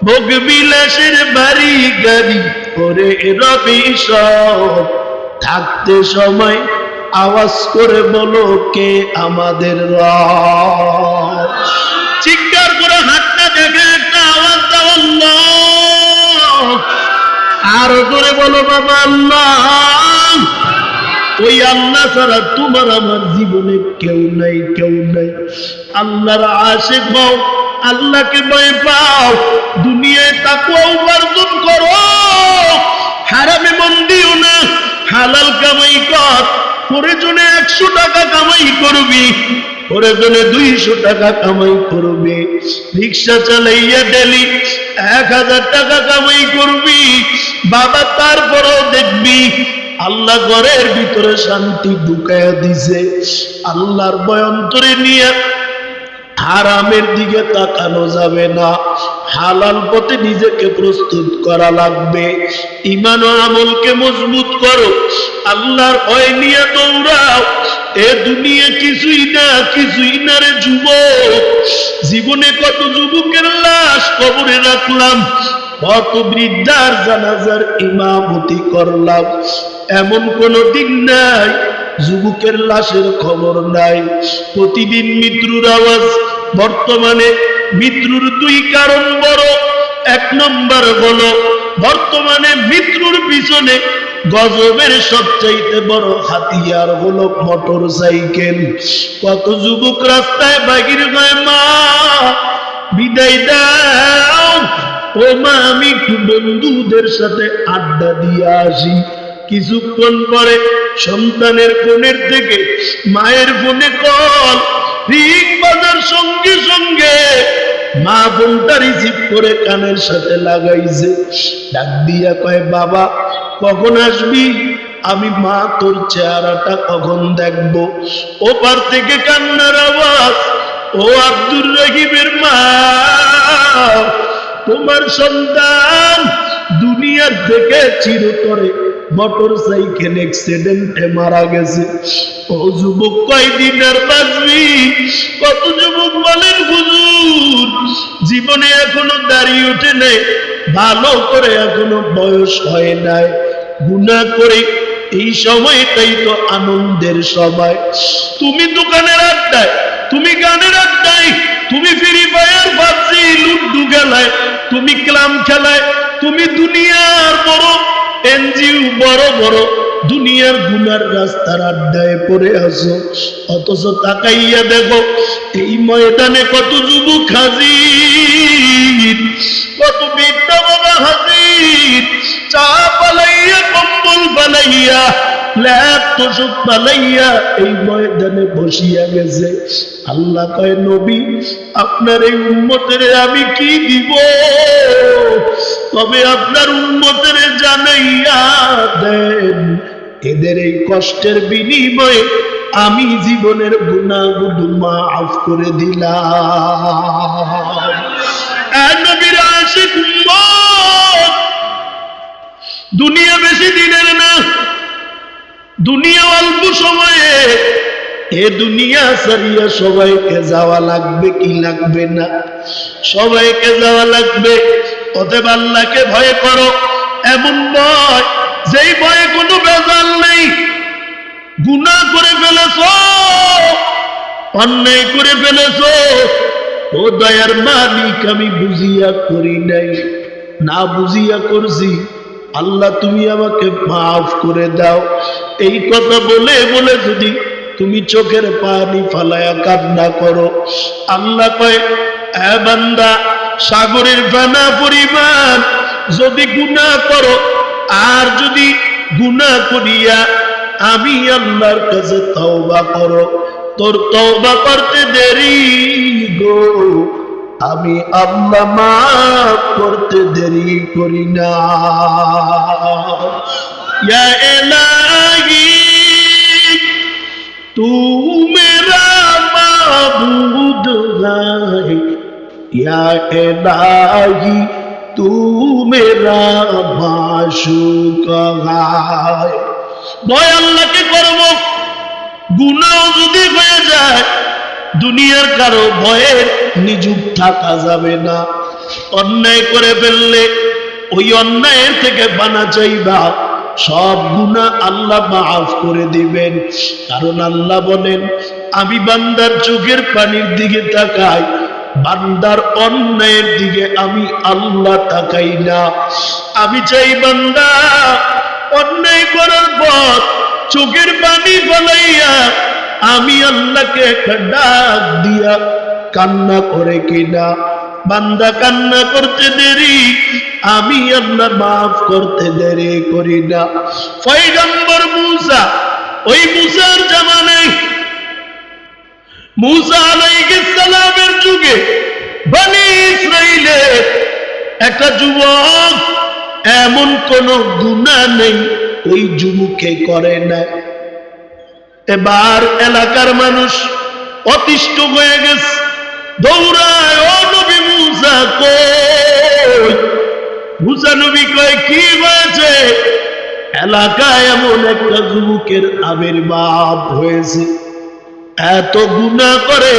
Speaker 1: ভোগ বিলাসের বাড়ি গাড়ি পরে রবে সব। থাকতে সময় আওয়াজ করে বলো কে আমাদের রব। চিৎকার করে হাতটা দেখে একটা আওয়াজ দাও আল্লাহ। আরো করে বলো বাবা আল্লাহ। ওই আল্লাহ ছাড়া তোমার আমার জীবনে কেউ নাই, কেউ নাই। আল্লাহর আশিক হও, আল্লাহকে ভয় পাও, দুনিয়ায় তাকওয়া উপার্জন করো, হারামে মন দিও না, হালাল কামাই কর। প্রয়োজনে 100 টাকা কামাই করবি, প্রয়োজনে 200 টাকা কামাই করবি, রিক্সা চালাইয়া ডেলি 1000 টাকা কামাই করবি বাবা। তারপরেও দেখবি আল্লাহ ঘরের ভিতরে শান্তি ঢুকাইয়া দিছে। আল্লাহর ভয় অন্তরে নিয়ে হারামের দিকে তাকানো যাবে না, হালাল পথে নিজেকে প্রস্তুত করা লাগবে। ঈমান ও আমলকে মজবুত করো, আল্লাহর ভয় নিয়ে দৌড়াও। এ দুনিয়া কিছুই না, কিছুই না রে যুবক। জীবনে কত যুবকের লাশ কবরে রাখলাম, কত বৃদ্ধার জানাজার ইমামতি করলাম। এমন কোন দিন নাই যুবকের লাশের খবর নাই। প্রতিদিন মৃত্যুর আওয়াজ। বর্তমানে মৃত্যুর দুই কারণ বড়। এক নম্বর হলো বর্তমানে মৃত্যুর পিছনে গজবের সবচাইতে বড় হাতিয়ার হলো মোটর সাইকেল। কত যুবক রাস্তায় বাগির গায়, মা বিদায় দাও, ও মা আমি একটু বন্ধুদের সাথে আড্ডা দিয়ে আসি। কিছুক্ষণ পরে সন্তানের ফোনের থেকে মায়ের ফোনে কল, রিং বাজার সঙ্গে সঙ্গে মা ফোনটা রিসিভ করে কানের সাথে লাগাইছে। ডাক দিয়া কয়, বাবা কখন আসবি? আমি, মা তোর চেহারাটা কখন দেখবো? ওপার থেকে কান্নার আওয়াজ, ও আব্দুর রহিমের মা, তোমার সন্তান দুনিয়ার থেকে চিরতরে মোটর সাইকেল অ্যাক্সিডেন্টে মারা গেছে। ও যুবক কয়দিন আর বাঁচবি? কত যুবক বলেন, হুজুর জীবনে এখনো দাঁড়িয়ে ওঠে নাই, ভালো করে এখনো বয়স হয় নাই, গুনাহ করে। এই সময়টাই তো আনন্দের সময়। তুমি দোকানের আড্ডায়, তুমি গানের আড্ডায়, তুমি ফ্রি ফায়ার পাবজি লুডু খেলায়, তুমি ক্লাম খেলায়, তুমি দুনিয়ার বড় এনজিও বড় বড় দুনিয়ার গুনার রাস্তার আড্ডায় পড়ে আসো। অথচ তাকাইয়া দেখো এই ময়দানে কত যুবক হাজির, কত বৃদ্ধা বাবা হাজির, চা পালাইয়া, কম্বল পালাইয়া, ল্যাপ তোষক পালাইয়া এই ময়দানে বসিয়া গেছে। আল্লাহ কয়, নবী আপনার এই উম্মতের আমি কি দিব? তবে আপনার উম্মতের জানাইয়া দেন, এদের এই কষ্টের বিনিময়ে আমি জীবনের গুনাহগুলো মাফ করে দিলাম। নবীর আশিক উম্মত, দুনিয়া বেশি দিনের না, দুনিয়া অল্প সময়ে। এ দুনিয়া সারিয়া সবাইকে যাওয়া লাগবে কি লাগবে না? সবাইকে যাওয়া লাগবে। অতএব আল্লাহকে ভয় করো, এমন ভয় যেই ভয়ে কোনো ভেজাল নেই। গুনাহ করে ফেলেছো, অন্যায় করে ফেলেছো, ও দয়ার মালিক আমি বুঝিয়া করি নাই, না বুঝিয়া করছি, আল্লাহ তুমি আমাকে মাফ করে দাও। এই কথা বলে বলে যদি তুমি চোখের পানি ফালায়া কান্না করো, আল্লাহ কয়, এ বান্দা সাগরের ফেনা পরিমাণ যদি গুনাহ করো, আর যদি গুনাহ করিয়া আমি আল্লাহর কাছে তওবা করো, তোর তওবা করতে দেরি গো, আমি আল্লাহ মাফ করতে দেরি করি না। ইয়া ইলাহি তু মেরা মাবুদ है, या इलाही तू मेरा माशूक है। ভয় আল্লাহকে করব, গুনাহ যদি হয়ে যায় দুনিয়ার কারো ভয়ে নিযুক্ত থাকা যাবে না। অন্যায় করে ফেললে ওই অন্যায়ের থেকে বানা চাইবা, সব গুনাহ আল্লাহ মাফ করে দিবেন। কারণ আল্লাহ বলেন, আমি বান্দার চোখের পানির দিকে তাকাই, বান্দার অন্যায়ের দিকে আমি আল্লাহ তাকাই না। আমি চাই বান্দা অন্যায় করার পর চোখের পানি ফলাইয়া আমি আল্লাহকে একটা ডাক দিয়া কান্না করে কিনা। বান্দা কান্না করতে দেরি, আমি আল্লাহ মাফ করতে দেরি করি না। পয়গম্বর মূসা, ওই মূসার জামানায়, মূসা আলাইহিস সালামের যুগে বনি ইসরাইলের একটা যুবক এমন কোন গুনাহ নেই ওই যুবকে করে না। এবার এলাকার মানুষ অতিষ্ঠ হয়ে গেছে, দৌড়ায়, ও নবী মূসা কই? মূসা নবী কয়, কি হয়েছে? এলাকায় এমন একটা যুবকের আবির্ভাব হয়েছে, এত গুনাহ করে,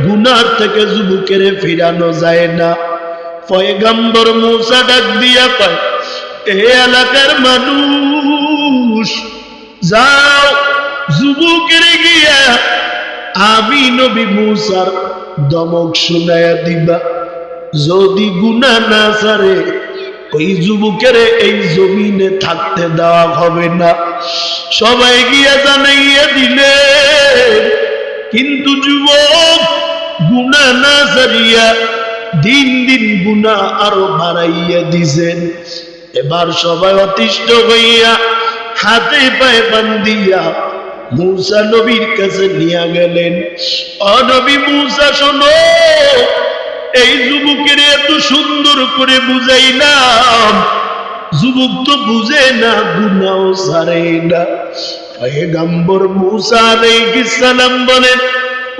Speaker 1: গুনার থেকে যুবকের ফিরানো যায় না। পয়গম্বর মূসা ডাক দিয়া কয়, এ এলাকার মানুষ, যাও যুবকের গিয়া আমি নবী মুসার দমক শুনায়া দিবা, যদি গুনাহ না ছাড়ে ওই যুবকের এই জমিনে থাকতে দেওয়া হবে না। সবাই গিয়া জানাইয়া দিলে, কিন্তু যুবক গুনাহ না ছাড়িয়া দিন দিন গুনাহ আরো বাড়াইয়া দিছেন। এবার সবাই অতিষ্ঠ হইয়া হাতে পায়ে বান্ধিয়া মূসা নবীর কাছে নিয়ে গেলেন। ও নবী মূসা, শোনো, এই যুবকের এত সুন্দর করে বুঝাইলাম, যুবক তো বুঝে না, গুনাহও ছাড়ে না। পয়গম্বর মূসা আলাইহিস সালাম বলেন,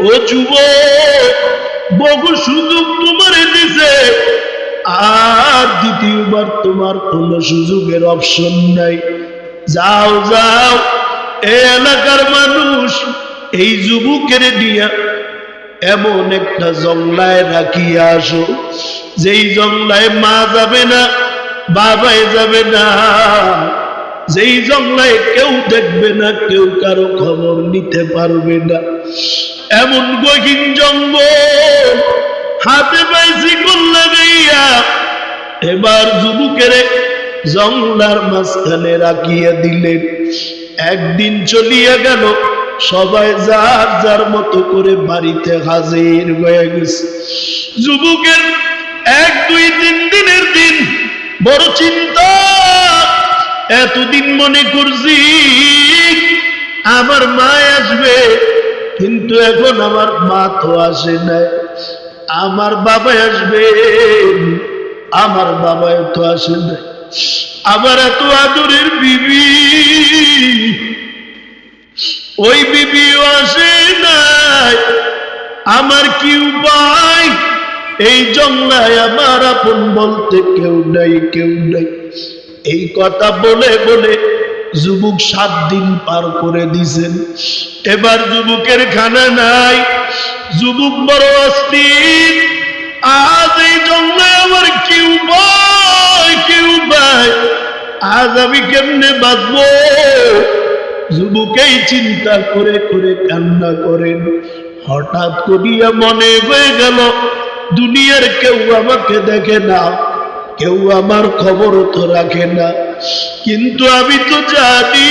Speaker 1: ও যুবক, বহু সুযোগ তোমারে দিছে, আর দ্বিতীয়বার তোমার কোন সুযোগের অপশন নাই। যাও যাও, এই এলাকার মানুষ এই যুবকের দিয়া এমন একটা জংলায় রাখিয়া আসো, যেই জংলায় মা যাবে না, বাবাই যাবে না, যেই জংলায় কেউ দেখবে না, কেউ কারো খবর নিতে পারবে না, এমন গহীন জঙ্গল। হাতে পাইছি কোন লাগাইয়া এবার যুবকের জংলার মাঝখানে রাখিয়া দিলেন। একদিন চলিয়া গেল, সবাই যার যার মতো করে বাড়িতে হাজির হয়ে গেছে। যুবকের 1, 2, 3 দিনের দিন বড় চিন্তা। এতদিন মনে করছি আমার মা আসবে, কিন্তু এখন আমার মা তো আসে নাই। আমার বাবা আসবে, আমার বাবাও তো আসে নাই। আবার এত আদরের বিবি, ওই বিবিও আসে নাই। আমার কি উপায়? এই জংলায় আমার আপন বলতে কেউ নাই, কেউ নাই। এই কথা বলে বলে যুবক 7 দিন পার করে দিছেন। এবার যুবকের খানা নাই, যুবক বড় অস্থির। আজ এই জংলায় আমার কি উপায়, কি উপায়? আজ আমি কেমনে বাঁচবো? যুবকেই চিন্তা করে করে কান্না করেন। হঠাৎ করিয়া মনে হয়ে গেল, দুনিয়ার কেউ আমাকে দেখে না, কেউ আমার খবর তো রাখে না, কিন্তু আমি তো জানি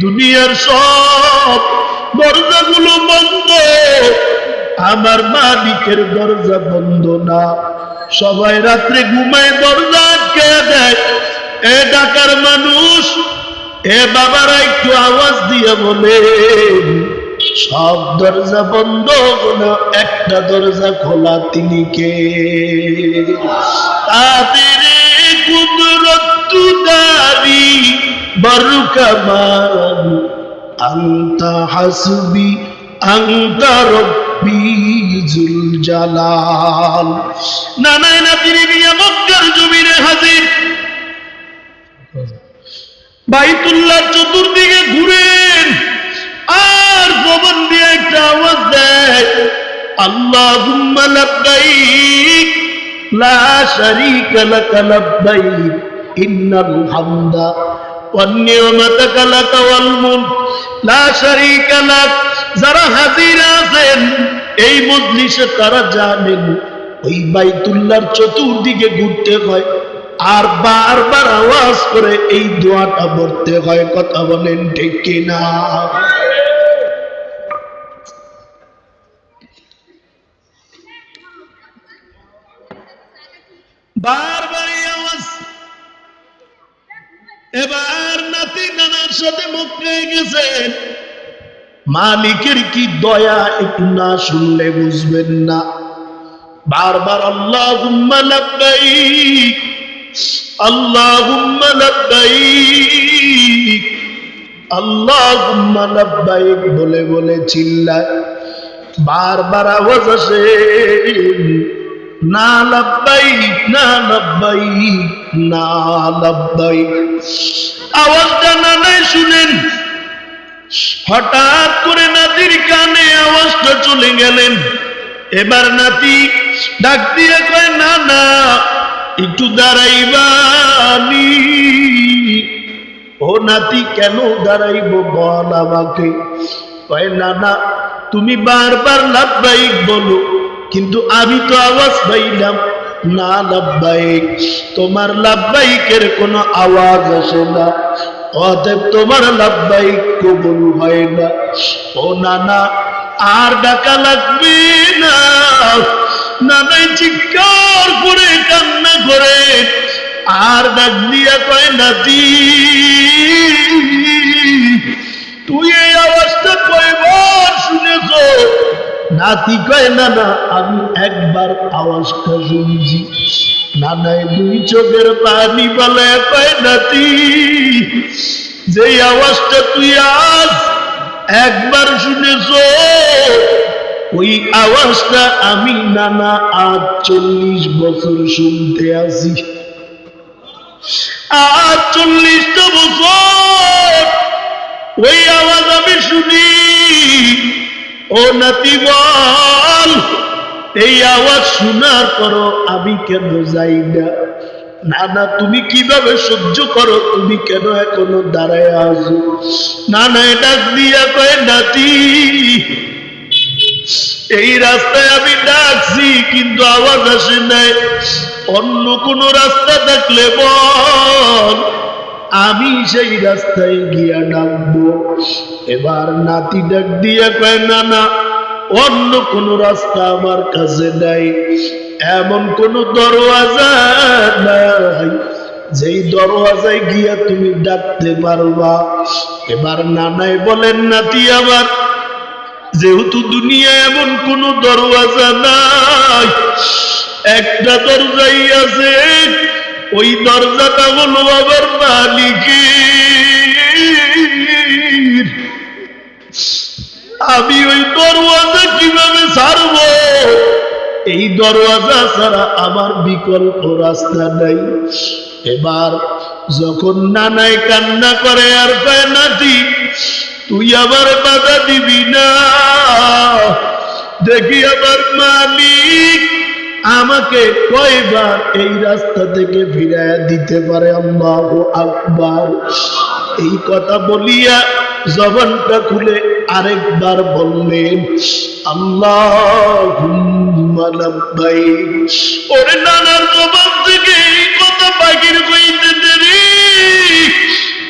Speaker 1: দুনিয়ার সব দরজাগুলো বন্ধ, আমার মালিকের দরজা বন্ধ না। সবাই রাত্রে ঘুমায়, দরজা আটকে দেয়। এ ঢাকার মানুষ, এ বাবারা একটু আওয়াজ দিয়ে বলে, সব দরজা বন্ধ, না একটা দরজা খোলা, তিনি কে? তাদের কুদরত দারি বরকমান, আনতা হাসবি আনতা রব্বি জুল জালাল। নানায় নাতিরে নিয়ে মক্কার জমিনে হাজির। বাইতুল্লাহ চতুর্দিকে ঘুরেন, আর জবান দিয়ে একটা আওয়াজ দেয়, আল্লাহুম্মা লাব্বাইক লা শারীকা লাকা লাব্বাইক ইন্নাল হামদা ওয়ান নি'মাতাকা লাকা ওয়াল মুলক লা শারীকা লাক। যারা হাজির আছেন এই মজলিসে তারা জানেন ওই বাইতুল্লাহর চতুর্দিকে ঘুরতে হয়, আর বারবার আওয়াজ করে এই দোয়াটা পড়তে হয়। কথা বলেন ঠিক কিনা? বারবার আওয়াজ। এবার নাতি নানার সাথে মক্কায় গেছেন। মালিকের কি দয়া, একটু না শুনলে বুঝবেন না। বারবার আল্লাহুম্মা লাব্বাইক আল্লাহুম্মা লাব্বাইক আল্লাহুম্মা লাব্বাইক বলে বলে চিল্লায়। বারবার আওয়াজ আসে, না লাব্বাইক না লাব্বাইক না লাব্বাইক। আওয়াজটা নানাই শুনেন। হঠাৎ করে নাতির কানে আওয়াজটা চলে গেলেন। এবার নাতি ডাক দিয়ে কয়, না না একটু দাঁড়াইবানি। ও নাতি কেন দাঁড়াইব বল আমাকে। কয় না না, তুমি বারবার লাব্বাইক বলো, কিন্তু আমি তো আওয়াজ পাইলাম না লাব্বাইক। তোমার লাব্বাইকের কোনো আওয়াজ আসে না, অতএব তোমার লাব্বাইক কবুল হয় না। ও নানা, আর ডাকা লাগবে না। নানাই চিৎকার করে কান্না করে আর ডাক দিয়া কয়, নাতি তুই এই আওয়াজটা কয়বার শুনেছ? নাতি কয়, না না, আমি একবার আওয়াজটা শুনছি। নানায় দুই চোখের পানি বলে কয়, নাতি যে আওয়াজটা তুই আজ একবার শুনেছ, ওই আওয়াজটা আমি নানা আজ 40 বছর শুনতে আছি। আজ 40টা বছর ওই আওয়াজ আমি শুনি। ও নাতি বল, এই আওয়াজ শোনার পরও আমি কেন যাই না? না না, তুমি কিভাবে সহ্য করো? তুমি কেন এখনো দাঁড়ায় আছো? না না, ডাক দিয়া কয়, নাতি এই রাস্তায় আমি ডাকছি কিন্তু আওয়াজ আসে নাই। অন্য কোন রাস্তা থাকলে বল, আমি সেই রাস্তায় গিয়া ডাকবো। এবার নাতি ডাক দিয়া কয়, না না, অন্য কোন রাস্তা আমার কাছে নাই, এমন কোন দরওয়াজা নাই যেই দরওয়াজায় গিয়া তুমি ডাকতে পারবা। এবার নানাই বলেন, নাতি আমার, যেহেতু দুনিয়া এমন কোন দরওয়াজা নাই, একটা দরজাই আছে, ওই দরজাটা হলো আমার মালিকের। আমি ওই দরওয়াজা কিভাবে ছাড়বো? এই দরওয়াজা ছাড়া আমার বিকল্প রাস্তা নাই। এবার যখন নানাই কান্না করে আর কয়, নাতি তুই আবার বাধা দিবি না, দেখি আমার মালিক আমাকে কয়বার এই রাস্তা থেকে ফিরাইয়া দিতে পারে। আল্লাহু আকবার। এই কথা বলিয়া জবানটা খুলে আরেকবার বললেন, আল্লাহুম্মা লাব্বাইক। ওরে নানার জবান থেকে এই কথা বাহির হইতে দেরি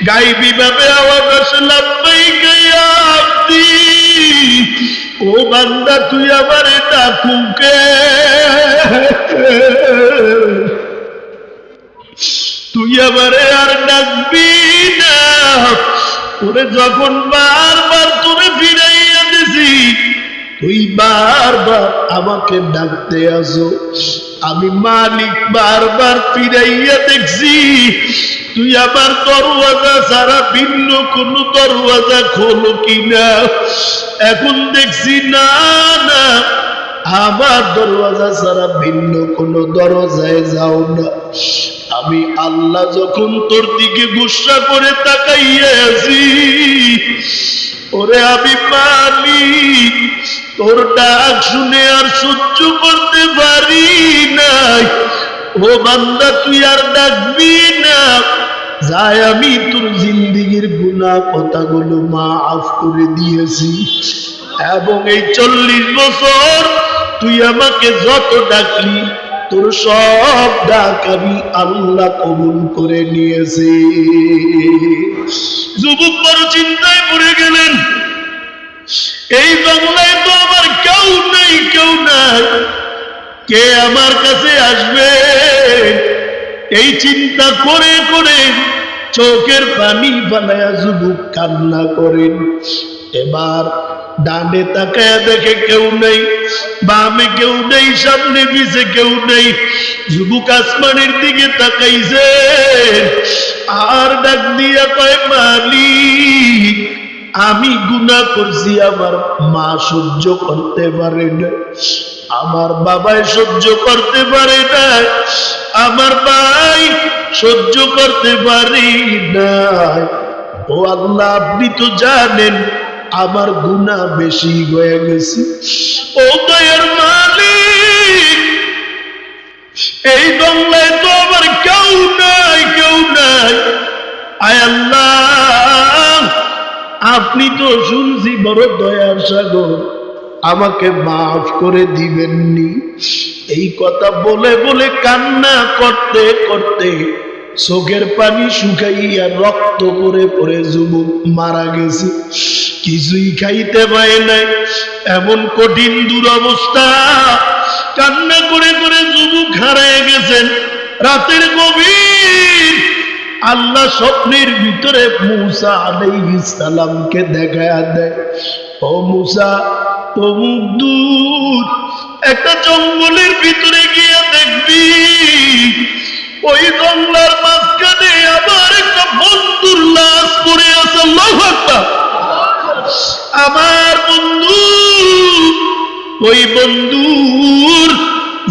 Speaker 1: গাইবি ভাবে আওয়াজ আসে, লাব্বাইক ইয়া আব্দি। ও বান্দা, তুই আমারে ডাকুকে, তুই আমারে আর ডাকবি না। ওরে যখন বারবার তোরে ফিরাইয়া দিছি, তুই বারবার আমাকে ডাকতে আসো। আমি মালিক বারবার ফিরাইয়া দেখছি, তুই আমার দরওয়াজা ছাড়া ভিন্ন কোন দরওয়াজা খোলো কিনা। এখন দেখছি না না, আমার দরওয়াজা ছাড়া ভিন্ন কোন দরজায় যাও না। আমি আল্লাহ যখন তোর দিকে গুসা করে তাকাইয়া আছি, ওরে আমি মালিক তোর ডাক শুনে আর সহ্য করতে পারি নাই। ও বান্দা, তুই আর ডাকবি না, যাই আমি তোর জিন্দেগীর গুনাহ কথাগুলো মাফ করে দিয়েছি, এবং এই 40 বছর তুই আমাকে যত ডাকলি তোর সব ডাক আমি আল্লাহ কবুল করে নিয়েছি। যুবক বড় চিন্তায় পড়ে গেলেন, এই বাংলায় তো আমার কেউ নেই, কেউ নাই, কে আমার কাছে আসবে? এই চিন্তা করে করে চোখের পানি বানায়া যুবক কান্না করেন। এবার ডানে তাকায়া দেখে কেউ নেই, বামে কেউ নেই, সামনে পিছে কেউ নেই। যুবক আসমানের দিকে তাকাইছে আর ডাক দিয়া কয়, মালিক আমি গুনাহ করছি, আমার মা সহ্য করতে পারে না, আমার বাবাই সহ্য করতে পারে না, আমার ভাই সহ্য করতে পারি না। ও আল্লাহ, আপনি তো জানেন আমার গুনাহ বেশি হয়ে গেছে। ও দয়ার মালিক, এই বাংলায় তো আমার কেউ নাই, কেউ নাই। আয় আল্লাহ, আপনি তো শুনছি বড় দয়ার সাগর, আমাকে মাফ করে দিবেননি। এই কথা বলে বলে কান্না করতে করতে চোখের পানি শুকাইয়া রক্ত পরে পরে যুবক মারা গেছে। কিছুই খাইতে পায় নাই, এমন কঠিন দুরবস্থা। কান্না করে করে যুবক হারায় গেছেন। রাতের গভীর আল্লাহ স্বপ্নের ভিতরে মূসা আলাইহিস সালামকে দেখায়া দেয়, ও মূসা, অমুক দূর একটা জঙ্গলের ভিতরে গিয়ে দেখবি, ওই জঙ্গলার মাঝখানে আবার একটা বন্ধুর লাশ পড়ে আছে। আল্লাহু আকবার। আমার বন্ধু, ওই বন্ধুর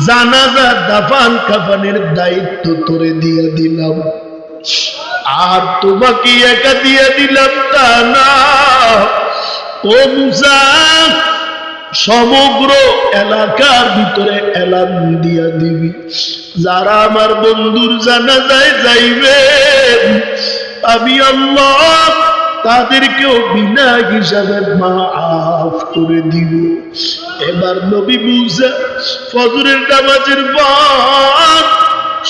Speaker 1: জানাজা দাফন কাফনের দায়িত্ব তোরে দিয়ে দিলাম, আর তোমাকে একা দিয়ে দিলাম তা না। ও মূসা, সমগ্র এলাকার ভিতরে এলান দিয়া দিবি, যারা আমার বন্ধুর জানাজায় যাইবেন আমি আল্লাহ তাদেরকেও বিনা হিসাবে মাফ করে দিব। এবার নবী মূসা ফজরের নামাজের পর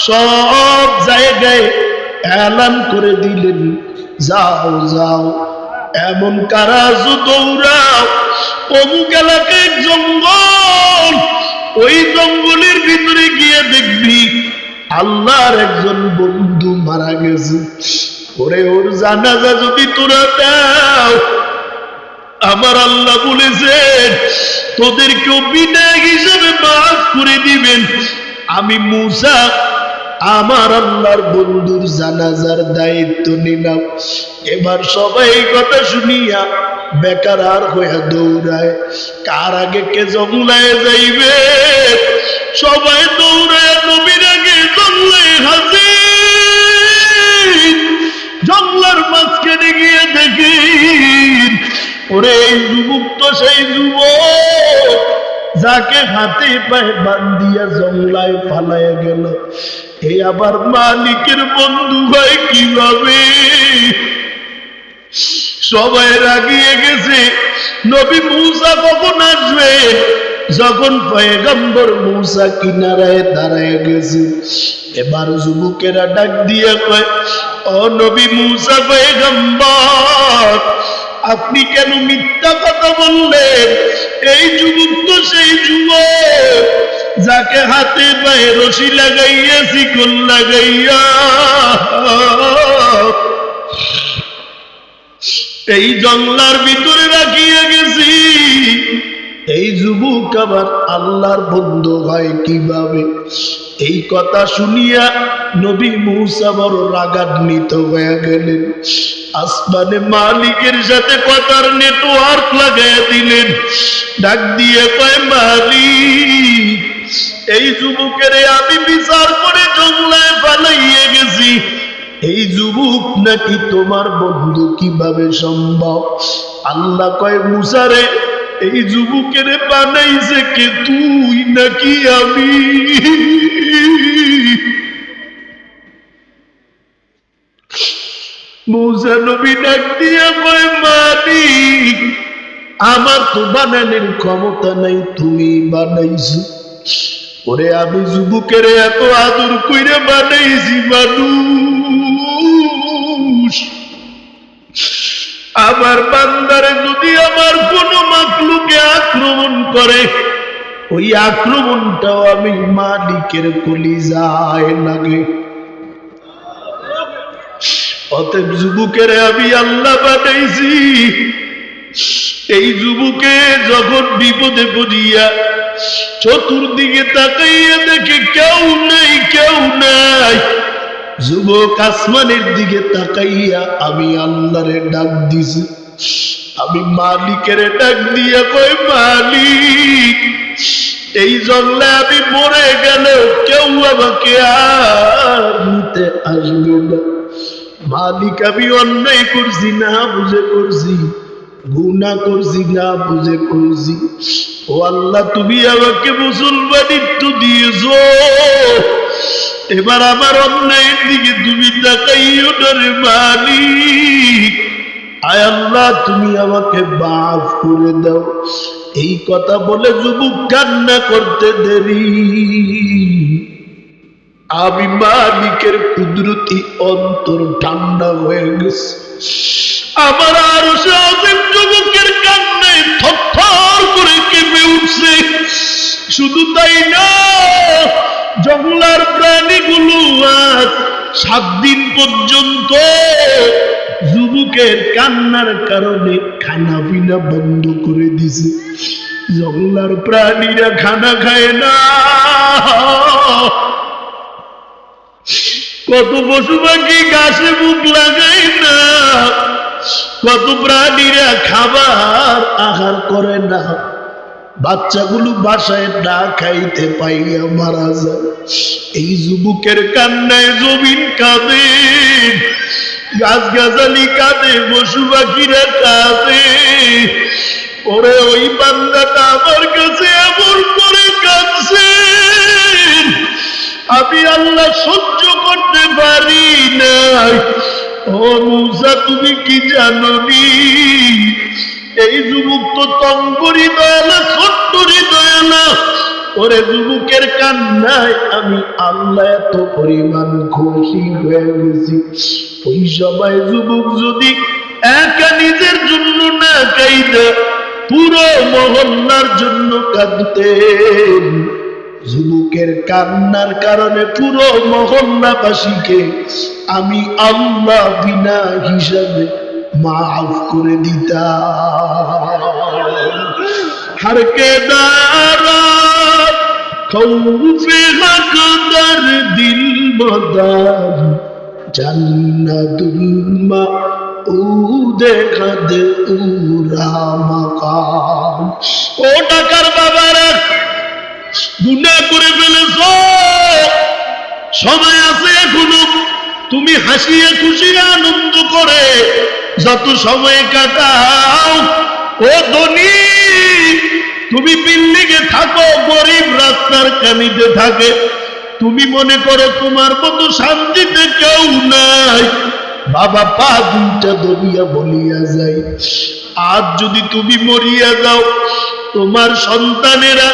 Speaker 1: সব জায়গায় এলান করে দিলেন, যাও যাও, এমন কারাজ দৌড়াও, অমুক এলাকায় জঙ্গল, ওই জঙ্গলের ভিতরে গিয়ে দেখবি আল্লাহর একজন বন্ধু মারা গেছে। ওরে ওর জানাজা যদি তোরা দাও, আমার আল্লাহ বলেছেন তোদেরকেও বিনা হিসেবে মাফ করে দিবেন। আমি মূসা আমার আল্লাহর বন্ধুর জানাজার দায়িত্ব নিলাম। এবার সবাই কথা শুনিয়া বেকার হইয়া দৌড়ায়, কার আগে কে জঙ্গলায় যাইবে। সবাই দৌড়ায় নবীর আগে জঙ্গলায় হাজির। জঙ্গলার মাঝখানে গিয়ে দেখি, ওরে এই যুবক তো সেই যুবক যাকে হাতে পায়ে বান্ধিয়া জঙ্গলায় পালাইয়া গেল। এই আবার মালিকের বন্ধু হয় কিভাবে? সবাই রাগিয়ে গেছে। নবী মূসা কখন আসবে? যখন পয়গম্বর মূসা কিনারায় দাঁড়ায় গেছে। এবার যুবকেরা ডাক দিয়ে কয়, ও নবী মূসা পয়গম্বর, আপনি কেন মিথ্যা কথা বললেন? এই যুবক তো সেই যুবক যাকে হাতে পায়ে রশি লাগাইয়া শিকল লাগাইয়া এই জঙ্গলার ভিতরে রাখিয়া গেছি। এই যুবক আবার আল্লাহর বন্ধু হয় কিভাবে? এই কথা শুনিয়া নবী মূসা বড় রাগান্বিত হয়ে গেলেন। আসমানে মালিকের সাথে কথার নেটওয়ার্ক লাগাইয়া দিলেন। ডাক দিয়ে কয়, মালিক, এই যুবকের আমি বিচার করে জঙ্গলায় পালাইয়ে গেছি। এই যুবক নাকি তোমার বন্ধু, কিভাবে সম্ভব? আল্লাহ কয়, মূসা রে, এই যুবকের বানাইছে কে, তুই নাকি আমি? মূসা নবী ডাক দিয়া কয়, মালিক, আমার তো বানানোর ক্ষমতা নাই, তুমি বানাইছো। ওরে আমি যুবকের এত আদর কইরা বানাইছি মানুষ। আমার বান্দারে যদি আমার কোন মাখলুকে আক্রমণ করে, ওই আক্রমণটাও আমি মালিকের কলিজায় লাগে। অতএব যুবকের আমি আল্লাহ বানাইছি। এই যুবকে যখন বিপদে পড়িয়া চতুর্দিকে তাকাইয়া দেখে কেউ নাই, কেউ নাই, যুবক আসমানের দিকে তাকাইয়া আমি আল্লাহরে ডাক দিছি। আমি মালিকের ডাক দিয়া কই, মালিক, এই জঙ্গলে আমি মরে গেলেও কেউ আমাকে আর নিতে আসবে না। মালিক, আমি অন্যায় করছি না বুঝে করছি, গুনাহ করছি না বুঝে করছি। ও আল্লাহ, তুমি আমাকে মুসলমানিত্ব দিয়েছো, এবার আমার অন্যায়ের দিকে তুমি তাকাইও না রে মালিক। আয় আল্লাহ তুমি আমাকে মাফ করে দাও। এই কথা বলে যুবক কান্না করতে দেরি আমি মালিকের কুদরতি অন্তর ঠান্ডা হয়ে গেছে। আমার আরশে আযীম যুবকের কান্নায় থরথর করে কেঁপে উঠছে। শুধু তাই না, জঙ্গলার প্রাণীগুলো আজ 7 দিন পর্যন্ত যুবকের কান্নার কারণে খানা পিনা বন্ধ করে দিছে। জঙ্গলার প্রাণীরা খানা খায় না। কত পশু পাখি ঘাসে মুখ লাগায় না, কত প্রাণীরা খাবার আহার করে না, বাচ্চাগুলো বাসায় না খাইতে পাইয়া মারা যায়। এই যুবকের কান্নায় জমিন কাঁদে, গাছ গাছালি কাঁদে, পশু পাখিরা কাঁদে। ওরে ওই বান্দাটা আমার কাছে এমন করে কাঁদছে, আমি আল্লাহ সহ্য করতে পারি নাই। ও মুসা তুমি কি জানোনি, এই যুবক তো তঙ্গরি দয়ালা, ছোট্টরি দয়ালা। ওরে যুবকের কান্নায় আমি আল্লাহ এত পরিমাণ খুশি হয়ে গেছি। ওই সময় যুবক যদি একা নিজের জন্য না কাঁদে, পুরো মহল্লার জন্য কাঁদতেন। যুবকের কান্নার কারণে পুরো মহল্লাবাসীকে আমি আল্লাহ বিনা হিসাবে মাফ করে দিতাম। हर के दारा खौफे हकदर दिल मदार जन्नतुल माऊदे खद उरा मकाम। ও টাকার বাবারা, গুনাহ করে ফেলেছো, সময় আছে এখনো। তুমি হাসিয়ে খুশিয়ে আনন্দ করে যত সময় কাটাও, ও ধনী তুমি বিল্ডিংয়ে থাকো, গরিব রাস্তার কানিতে থাকে, তুমি মনে করো তোমার মতো শান্তিতে কেউ নাই। বাবা পা দুইটা দরিয়া বলিয়া যায়। আজ যদি তুমি মরিয়া যাও, তোমার সন্তানেরা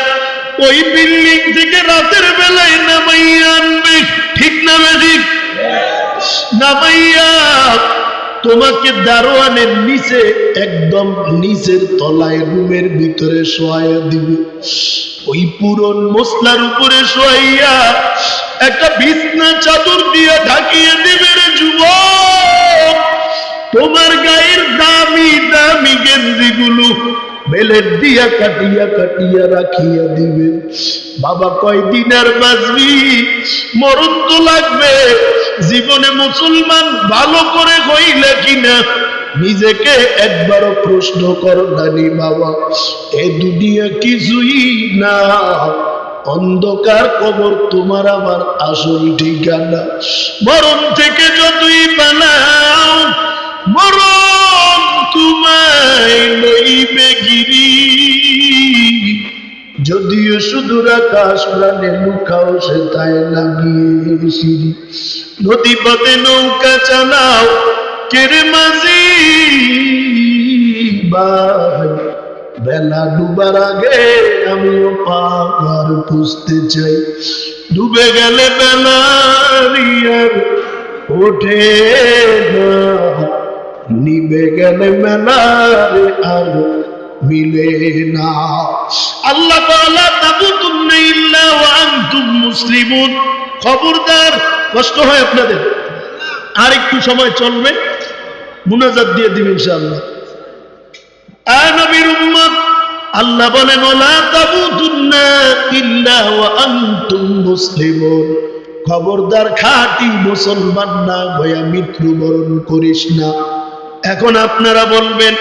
Speaker 1: ওই বিল্ডিং থেকে রাতের বেলায় নামাইয়া আনবে, ঠিক না ঠিক? নামাইয়া তোমাকে দারোয়ানের নিচে, একদম নিচের তলায় রুমের ভিতরে শোয়াইয়া দিবে। ওই পুরন মশলার উপরে শোয়াইয়া একটা বিছনা চাদর দিয়ে ঢাকিয়ে দিবে। রে যুবক, তোমার গায়ের দামি দামি গেঞ্জিগুলো বেলের দিয়া কাটিয়া কাটিয়া রাখিয়া দিবে। বাবা কয়দিন আর বাঁচবি, মরণ তো লাগবে। জীবনে মুসলমান ভালো করে হইলে কিনা নিজেকে একবারও প্রশ্ন করো নানি বাবা। এ দুনিয়া কিছুই না, অন্ধকার কবর তোমার আমার আসল ঠিকানা। মরণ থেকে যতই পালাও, মরণ তোমায় লইবে গিরি। যদিও সুদূর আকাশ প্রাণে লুকাও, সে তাই লাগিয়ে সিঁড়ি। নদী পথে নৌকা চালাও কেরে মাঝি ভাই, বেলা ডুবার আগে আমিও পার পুষতে চাই। ডুবে গেলে বেলা আর ওঠে না, নিবে গেলে মেলারে আর মিলে না। আল্লাহ তাআলা তামুতুন্না ইল্লা ওয়া আনতুম মুসলিমুন। খবরদার, কষ্ট হয় আপনাদের, আর একটু সময় চলবে, মুনাজাত দিয়ে দিবেন ইনশাআল্লাহ। আ নবীর উম্মত, আল্লাহ বলেন ওয়ালা তামুতুন্না ইল্লা ওয়া আনতুম মুসলিমুন। খবরদার, খাঁটি মুসলমান না হইয়া মৃত্যুবরণ করিস না। এখন আপনারা বলবেন,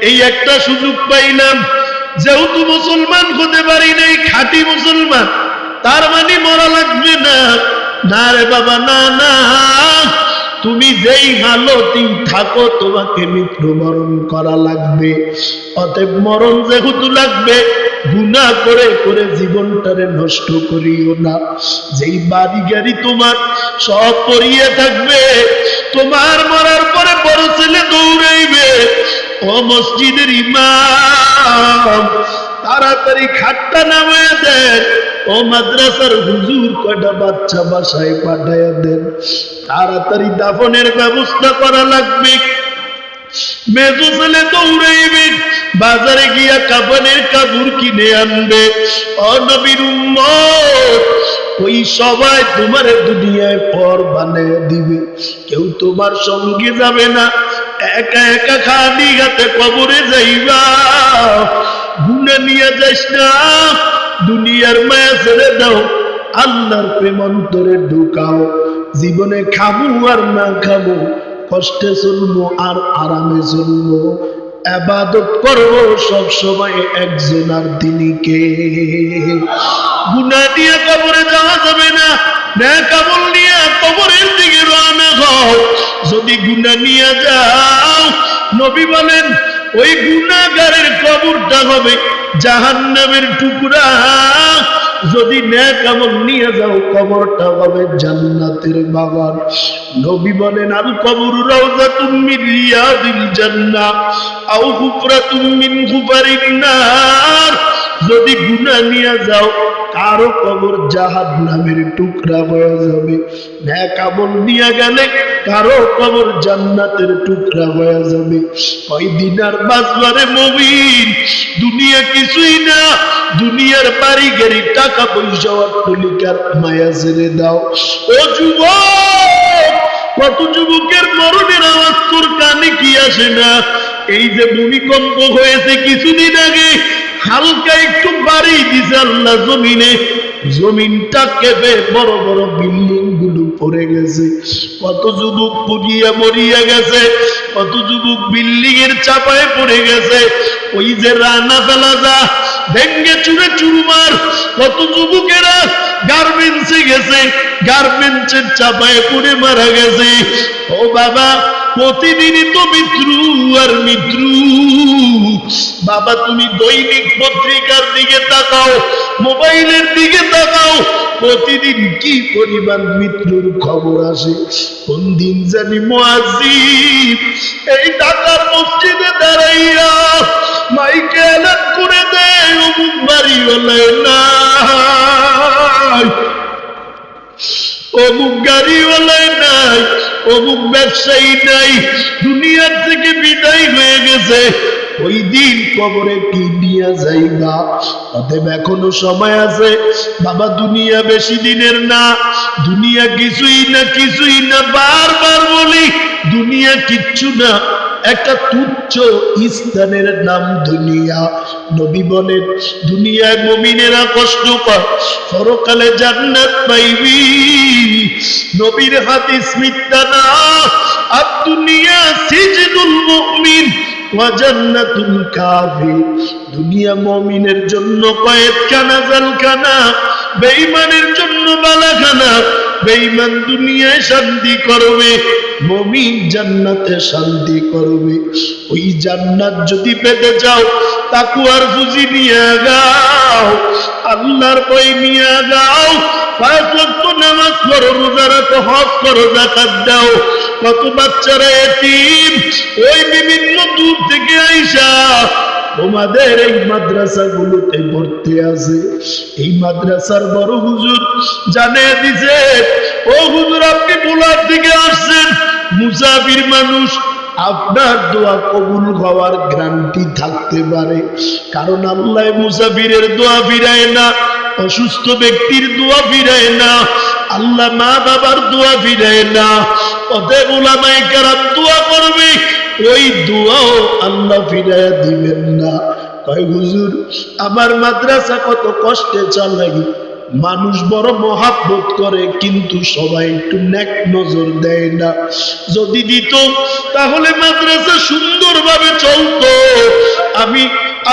Speaker 1: এই একটা সুযোগ পাইলাম, যেহেতু মুসলমান হতে পারি নাই, খাঁটি মুসলমান, তার মানে মরা লাগবে না। না রে বাবা, না না, তুমি যেই হালতেই থাকো তোমাকে মৃত্যুবরণ করা লাগবে। অতএব মরণ যেহেতু লাগবে, গুনাহ করে করে জীবনটারে নষ্ট করিও না। যেই বাড়ি গাড়ি তোমার সব পড়িয়ে থাকবে, তোমার মরার পরে বড় ছেলে দৌড়াইবে, ও মসজিদের ইমাম তাড়াতাড়ি খাটটা নামায় দেন, ও মাদ্রাসার হুজুর কয়টা বাচ্চা বাসায় পাঠাইয়া দেন, তাড়াতাড়ি দাফনের ব্যবস্থা করা লাগবে। মেজো ছেলে দৌড়াইবে, বাজারে গিয়া কাফনের কাপড় কিনে আনবে। ও নবীর উম্মত, ওই সবাই তোমার দুনিয়ায় পর বানিয়ে দিবে, কেউ তোমার সঙ্গে যাবে না, একা একা খালি হাতে কবরে যাইবা। গুনাহ নিয়ে যাইস না, দুনিয়ার মায়া ছেড়ে দাও, আল্লাহর প্রেম অন্তরে ঢুকাও। জীবনে খাবো আর না খাবো, কষ্টে চলবো আর আরামে চলবো, ইবাদত করবো সব সময় একজন, আর তিনি কে? গুনাহ নিয়ে কবরে যাওয়া যাবে না, নেক আমল নিয়ে কবরের দিকে রওনা হও। যদি গুনাহ নিয়ে যাও, নবী বলেন ওই গুনাহগারের কবরটা হবে জাহান্নামের টুকরা। যদি নেক আমল নিয়ে যাও, কবরটা হবে জান্নাতের বাগান। নবী বলেন আল কবর রাউযাতুম মিন রিয়াদিল জান্নাহ আও হুফরাতুম মিন হুফারিন নার। যদি গুনাহ নিয়ে যাও, কারো কবর জাহান্নামের টুকরা হয়ে যাবে, নেক আমল নিয়ে গেলে কারো কবর জান্নাতের টুকরা হয়ে যাবে। কয়দিন আর বাঁচবারে মুমিন, দুনিয়া কিছুই না, দুনিয়ার বাড়ি গাড়ি টাকা পয়সা অট্টালিকার মায়া ছেড়ে দাও। ও যুবক, কত যুবকের মরণের আওয়াজ তোর কানে কি আসে না? এই যে ভূমিকম্প হয়েছে কিছুদিন আগে, হালকা একটু বাড়ি দিছে আল্লাহ জমিনে, জমিনটা কেঁপে বড় বড় বিল্ডিং গুলো পড়ে গেছে। কত যুবক পুড়িয়া মরিয়া গেছে, কত যুবক বিল্ডিং এর চাপায় পড়ে গেছে। ওই যে রানা প্লাজা ভেঙ্গে চুরে চুরমার, কত যুবকেরা গার্মেন্টসে গেছে, গার্মেন্টসের চাপায় পড়ে মারা গেছে। ও বাবা, প্রতিদিনই তো মৃত্যু আর মৃত্যু। বাবা, তুমি দৈনিক পত্রিকার দিকে তাকাও, মোবাইলের দিকে তাকাও, প্রতিদিন কি পরিমাণ মৃত্যুর খবর আসে। কোন দিন জানি মুয়াজ্জিন এই ঢাকার মসজিদে দাঁড়াইয়া মাইকে এলান করে দেয়, অমুক বাড়িওয়ালায় নাই, অমুক গাড়িওয়ালায় নাই, অমুক ব্যবসায়ী নাই, দুনিয়ার থেকে বিদায় হয়ে গেছে। ওই দিন কবরে কি নিয়ে যাইবা? অতএব এখনো সময় আছে বাবা, দুনিয়া বেশি দিনের না, দুনিয়া কিছুই না, কিছুই না। বারবার বলি, দুনিয়া কিচ্ছু না, একটা তুচ্ছ স্থানের নাম দুনিয়া। নবী বলেন দুনিয়ায় মুমিনেরা কষ্ট পায়, পরকালে জান্নাত পাইবি। নবীর হাদিস মিথ্যা না। আর দুনিয়া সিজনুল মুমিন ওয়া জান্নাতুল কাফির। দুনিয়া মুমিনের জন্য কয়েদখানা, জেলখানা, বেঈমানের জন্য বালাখানা। বেঈমান দুনিয়ায় শান্তি করবে, মুমিন জান্নাতে শান্তি করবে। ওই জান্নাত যদি পেতে চাও, তাকওয়ার পুঁজি নিয়ে গাও, আল্লাহর ভয় নিয়ে গাও, 5 ওয়াক্ত নামাজ পড়ো, রোজা রাখো, হজ করো, যাকাত দাও। কত বাচ্চারা এতিম, ওই বিভিন্ন দূর থেকে আইসা তোমাদের এই মাদ্রাসাগুলোতে পড়তে আছে। এই মাদ্রাসার বড় হুজুর জানিয়ে দিছে, ও হুজুর আপনি বোলার থেকে আসছেন, মুসাফির মানুষ, আপনার দোয়া কবুল হওয়ার গ্যারান্টি থাকতে পারে। কারণ আল্লাহ মুসাফিরের দোয়া ফিরায় না, অসুস্থ ব্যক্তির দোয়া ফিরায় না, আল্লাহ মা বাবার দোয়া ফিরায় না। অতএব উলামায়ে কেরাম দোয়া করবে, ওই দোয়াও আল্লাহ ফিরাইয়া দিবেন না। কয় হুজুর আমার মাদ্রাসা কত কষ্টে চালাই, মানুষ বড় মহাব্বত করে, কিন্তু সবাই একটু নেক নজর দেয় না। যদি দিত তাহলে মাদ্রাসা সুন্দরভাবে চলতো। আমি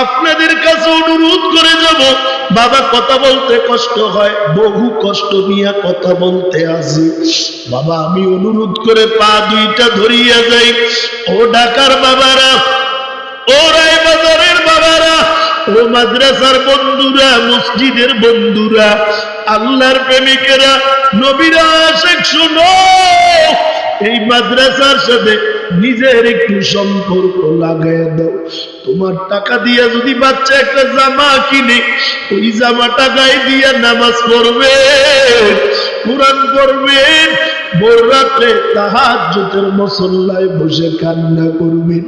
Speaker 1: আপনাদের কাছে অনুরোধ করে যাব, বাবা কথা বলতে কষ্ট হয়, বহু কষ্ট নিয়ে কথা বলতে আসি। বাবা আমি অনুরোধ করে পা দুইটা ধরিয়া যাই। ও ঢাকার বাবারা, ও রায়বাজারের বাবারা, ও মাদ্রাসার বন্ধুরা, মসজিদের বন্ধুরা, আল্লাহর প্রেমিকেরা, নবীর আশিক, শোনো, এই মাদ্রাসার সাথে নিজের একটু সম্পর্ক লাগাই দাও। তোমার টাকা দিয়া যদি বাচ্চা একটা জামা কিনে, ওই জামাটা গায়ে দিয়া নামাজ পড়বে, কোরআন পড়বেন, ভোর রাত্রে তাহাজ্জুদের মুসল্লায় বসে কান্না করবেন।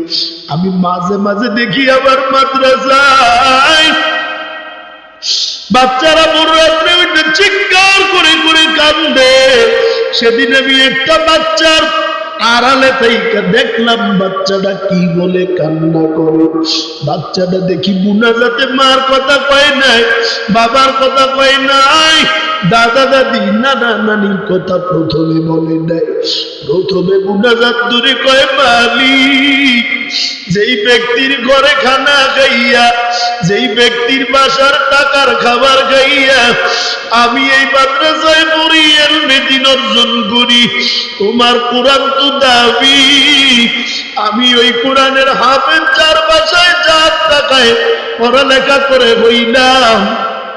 Speaker 1: আমি মাঝে মাঝে দেখি আবার মাদ্রাসায় বাচ্চারা ভোর রাত্রে ওইটা চিৎকার করে করে কান্দে। সেদিন আমি একটা বাচ্চার আড়ালে থেকে দেখলাম বাচ্চাটা কি বলে কান্না করে। বাচ্চাটা দেখি মুনাজাতে মার কথা কয় নাই, বাবার কথা কয় নাই, দাদা দাদি নানা নানির কথা প্রথমে বলে নাই। প্রথমে মুনাজাত দূরে কয় মালিক, যেই ব্যক্তির ঘরে খানা খাইয়া, যেই ব্যক্তির বাসার টাকার খাবার খাইয়া আমি এই মাদ্রাসায় পড়ি, এলমেদিন অর্জন করি, তোমার কোরআন তো দাবি, আমি ওই কোরআনের হাফেজ যার বাসায় যার টাকায় পড়ালেখা করে হইলাম,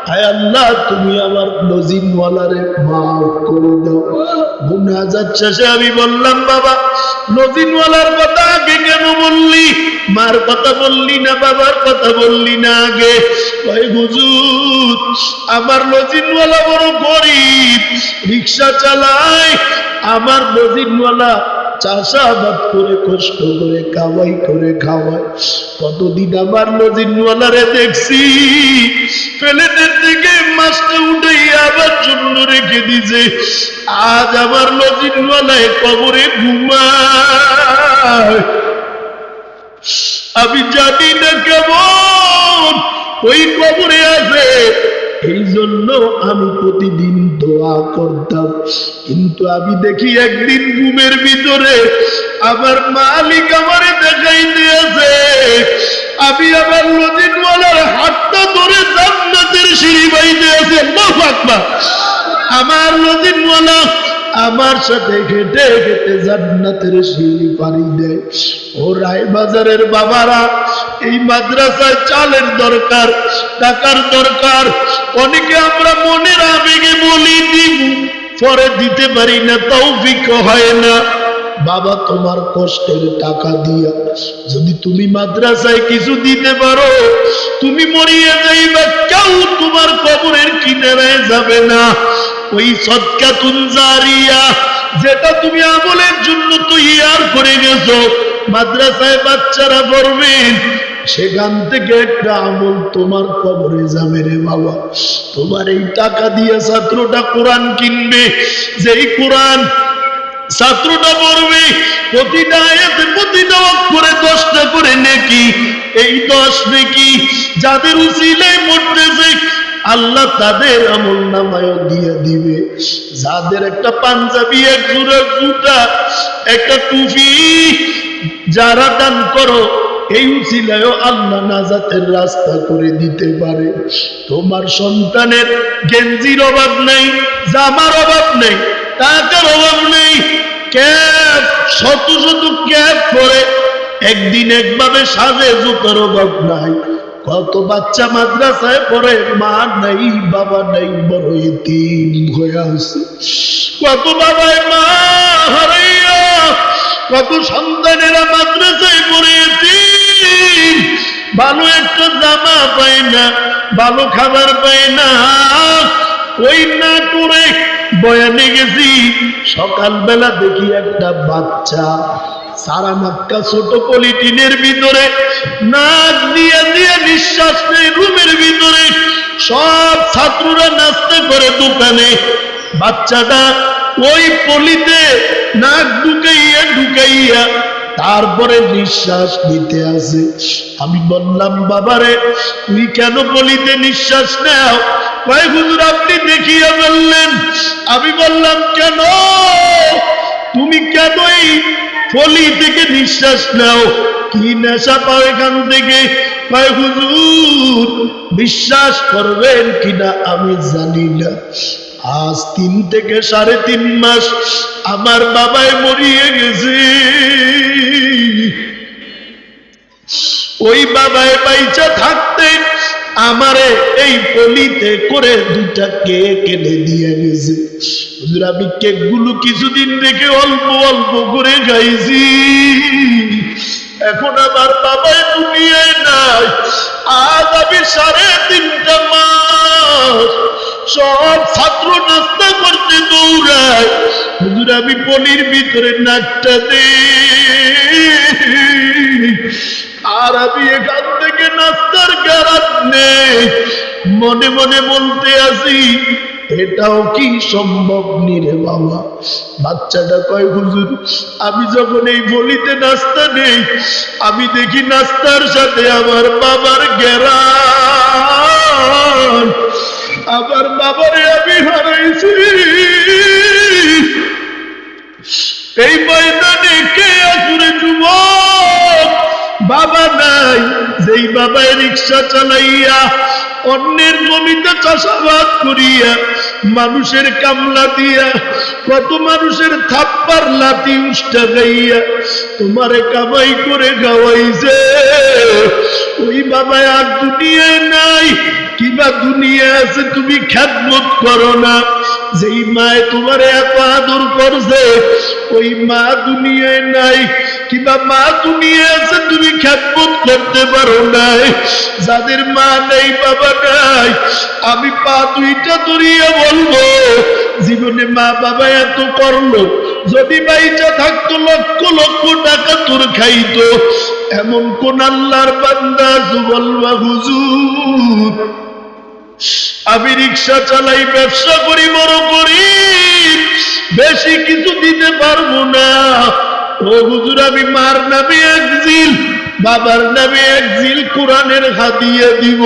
Speaker 1: হায় আল্লাহ তুমি আমার লজিনওয়ালারে মাফ করে দাও। মুনাজাত শেষে আমি বললাম, বাবা লজিনওয়ালার কথা আগে কেন বললি? মার কথা বললি না, বাবার কথা বললি না আগে? ওই হুজুর, আমার লজিনওয়ালা বড় গরিব, রিক্সা চালায়, আমার লজিনওয়ালা চাষাবাদ করে কষ্ট করে কামাই করে খাওয়ায়। কতদিন আমার লজিনওয়ালারে দেখছি প্লেনের থেকে মাছটা উঠে আবার জন্য রেখে দিছে। আজ আমার লজিনওয়ালায় কবরে ঘুমায়, আমি জানি না কেমন ওই কবরে আছে। এই জন্য আমি প্রতিদিন দোয়া করতাম, কিন্তু আমি দেখি একদিন ঘুমের ভিতরে আমার মালিক আমারে দেখাই দিয়েছে, আমি আমার লজিনওয়ালার হাতটা ধরে জান্নাতের সিঁড়ি বাইতে আছে। আল্লাহু আকবার। আমার লজিনওয়ালা আমার সাথে হেঁটে হেঁটে জান্নাতের সিঁড়ি পাড়ি দেয়। ও রায়বাজারের বাবারা, এই মাদ্রাসায় চালের দরকার, টাকার দরকার, অনেকে আমরা মনের আবেগে বলি দিব, পরে দিতে পারি না, তৌফিক হয় না। বাবা তোমার কষ্টের টাকা দিয়া যদি তুমি মাদ্রাসায় কিছু দিতে পারো, তুমি মরিয়ে যাইবা, কেউ তোমার কবরের কিনারায় যাবে না। ওই সদকাতুন জারিয়া যেটা তুমি আমলের জন্য তৈয়ার করে গেছো, মাদ্রাসায় বাচ্চারা পড়বেন, সেখান থেকে একটা আমল তোমার কবরে যাবে রে বাবা। তোমার এই টাকা দিয়ে ছাত্রটা কোরআন কিনবে, যেই কোরআন ছাত্রটা পড়বে, প্রতিটা আয়াতে প্রতিটা অক্ষরে 10টা করে নেকি। এই 10 নেকি যাদের উসিলায় মরতেছে আল্লাহ তাদের আমল নামায় দিয়ে দিবে। যাদের একটা পাঞ্জাবি, এক জোড়া জুতা, একটা টুপি যারা দান করো, এই উসিলায়ও আল্লাহ নাজাতের রাস্তা করে দিতে পারে। তোমার সন্তানের গেঞ্জির অভাব নেই, জামার অভাব নেই, টাকার অভাব নেই, ক্যাপ শত শত ক্যাপ পরে একদিন একভাবে সাজে, জুতার অভাব নাই। কত বাচ্চা মাদ্রাসায় পড়ে, মা নাই, বাবা নাই, বড় এতিম হয়ে আছে। কত বাবায় মা হারাইয়া, কত সন্তানেরা মাদ্রাসায় পড়ে এতিম, ভালো একটা জামা পায় না, ভালো খাবার পায় না। ওই না করে বয়ানে গেছি, সকালবেলা দেখি একটা বাচ্চা সারা মক্কা ছোট পলিটিনের ভিতরে নাক দিয়ে দিয়ে নিঃশ্বাস নেই, রুমের ভিতরে সব ছাত্ররা নাস্তা করে দোকানে, বাচ্চাটা ওই পলিতে নাক ঢুকাইয়া ঢুকাইয়া তারপরে নিঃশ্বাস নিতে আসে। আমি বললাম, বাবারে তুই কেন পলিতে নিঃশ্বাস নাও? কয় হুজুর আপনি দেখিয়ে বললেন। আমি বললাম, কেন তুমি কেন এই পলি থেকে নিঃশ্বাস নাও? কি নেশা পাও এখান থেকে? কয় হুজুর বিশ্বাস করবেন কিনা আমি জানি না, আজ 3 থেকে 3.5 মাস আমার বাবাই মরিয়ে গেছে। ওই বাবাই বাইচা থাকতে আমারে এই পলিতে করে 2টা কেক এনে দিয়ে গেছে। হুজুর আমি কেকগুলো কিছুদিন রেখে অল্প অল্প করে খাইছি, এখন আমার বাবাই দুনিয়ায় নাই। আজ আমি 3.5 মাস সব ছাত্র নাস্তা করতে দৌড়ায়, হুজুর আমি পনির ভিতরে নাকটা দেই, আর আমি এখান থেকে নাস্তার গ্যারান্টি নেই। মনে মনে বলতে আছি এটাও কি সম্ভব নি রে বাবা। বাচ্চাটা কয় হুজুর আমি যখন এই বলিতে নাস্তা নেই, আমি দেখি নাস্তার সাথে আমার বাবার গ্যারান, আমার বাবারে আমি হারাইছি। এই ময়দানে কে আসলে যুবক বাবা নাই, যেই বাবায় রিক্সা চালাইয়া অন্যের জমিতে চাষাবাদ করিয়া মানুষের কামলা দিয়া কত মানুষের থাপ্পার লাঠি উষ্টা গাইয়া তোমারে কামাই করে খাওয়াইছে, ওই বাবা আর দুনিয়ায় নাই। কিবা দুনিয়া আছে তুমি খেদমত করো না। যেই মায়ে তোমার এত আদর করছে ওই মা দুনিয়ায় নাই। কিবা মা দুনিয়া আছে তুমি খেদমত করতে পারো নাই। যাদের মা নেই বাবা নাই, আমি পা দুইটা ধরিয়া বলবো জীবনে মা বাবা এত করলো, যদি বাইচা থাকতো লক্ষ লক্ষ টাকা তোর খাইতো। এমন কোন আল্লাহর বান্দা বলবা হুজুর আমি রিক্সা চালাই, ব্যবসা করি, বড় করি, বেশি কিছু দিতে পারবো না। ও হুজুর আমি মার নামে 1 জিল, বাবার নামে 1 জিল কোরআনের হাদিয়া দিব।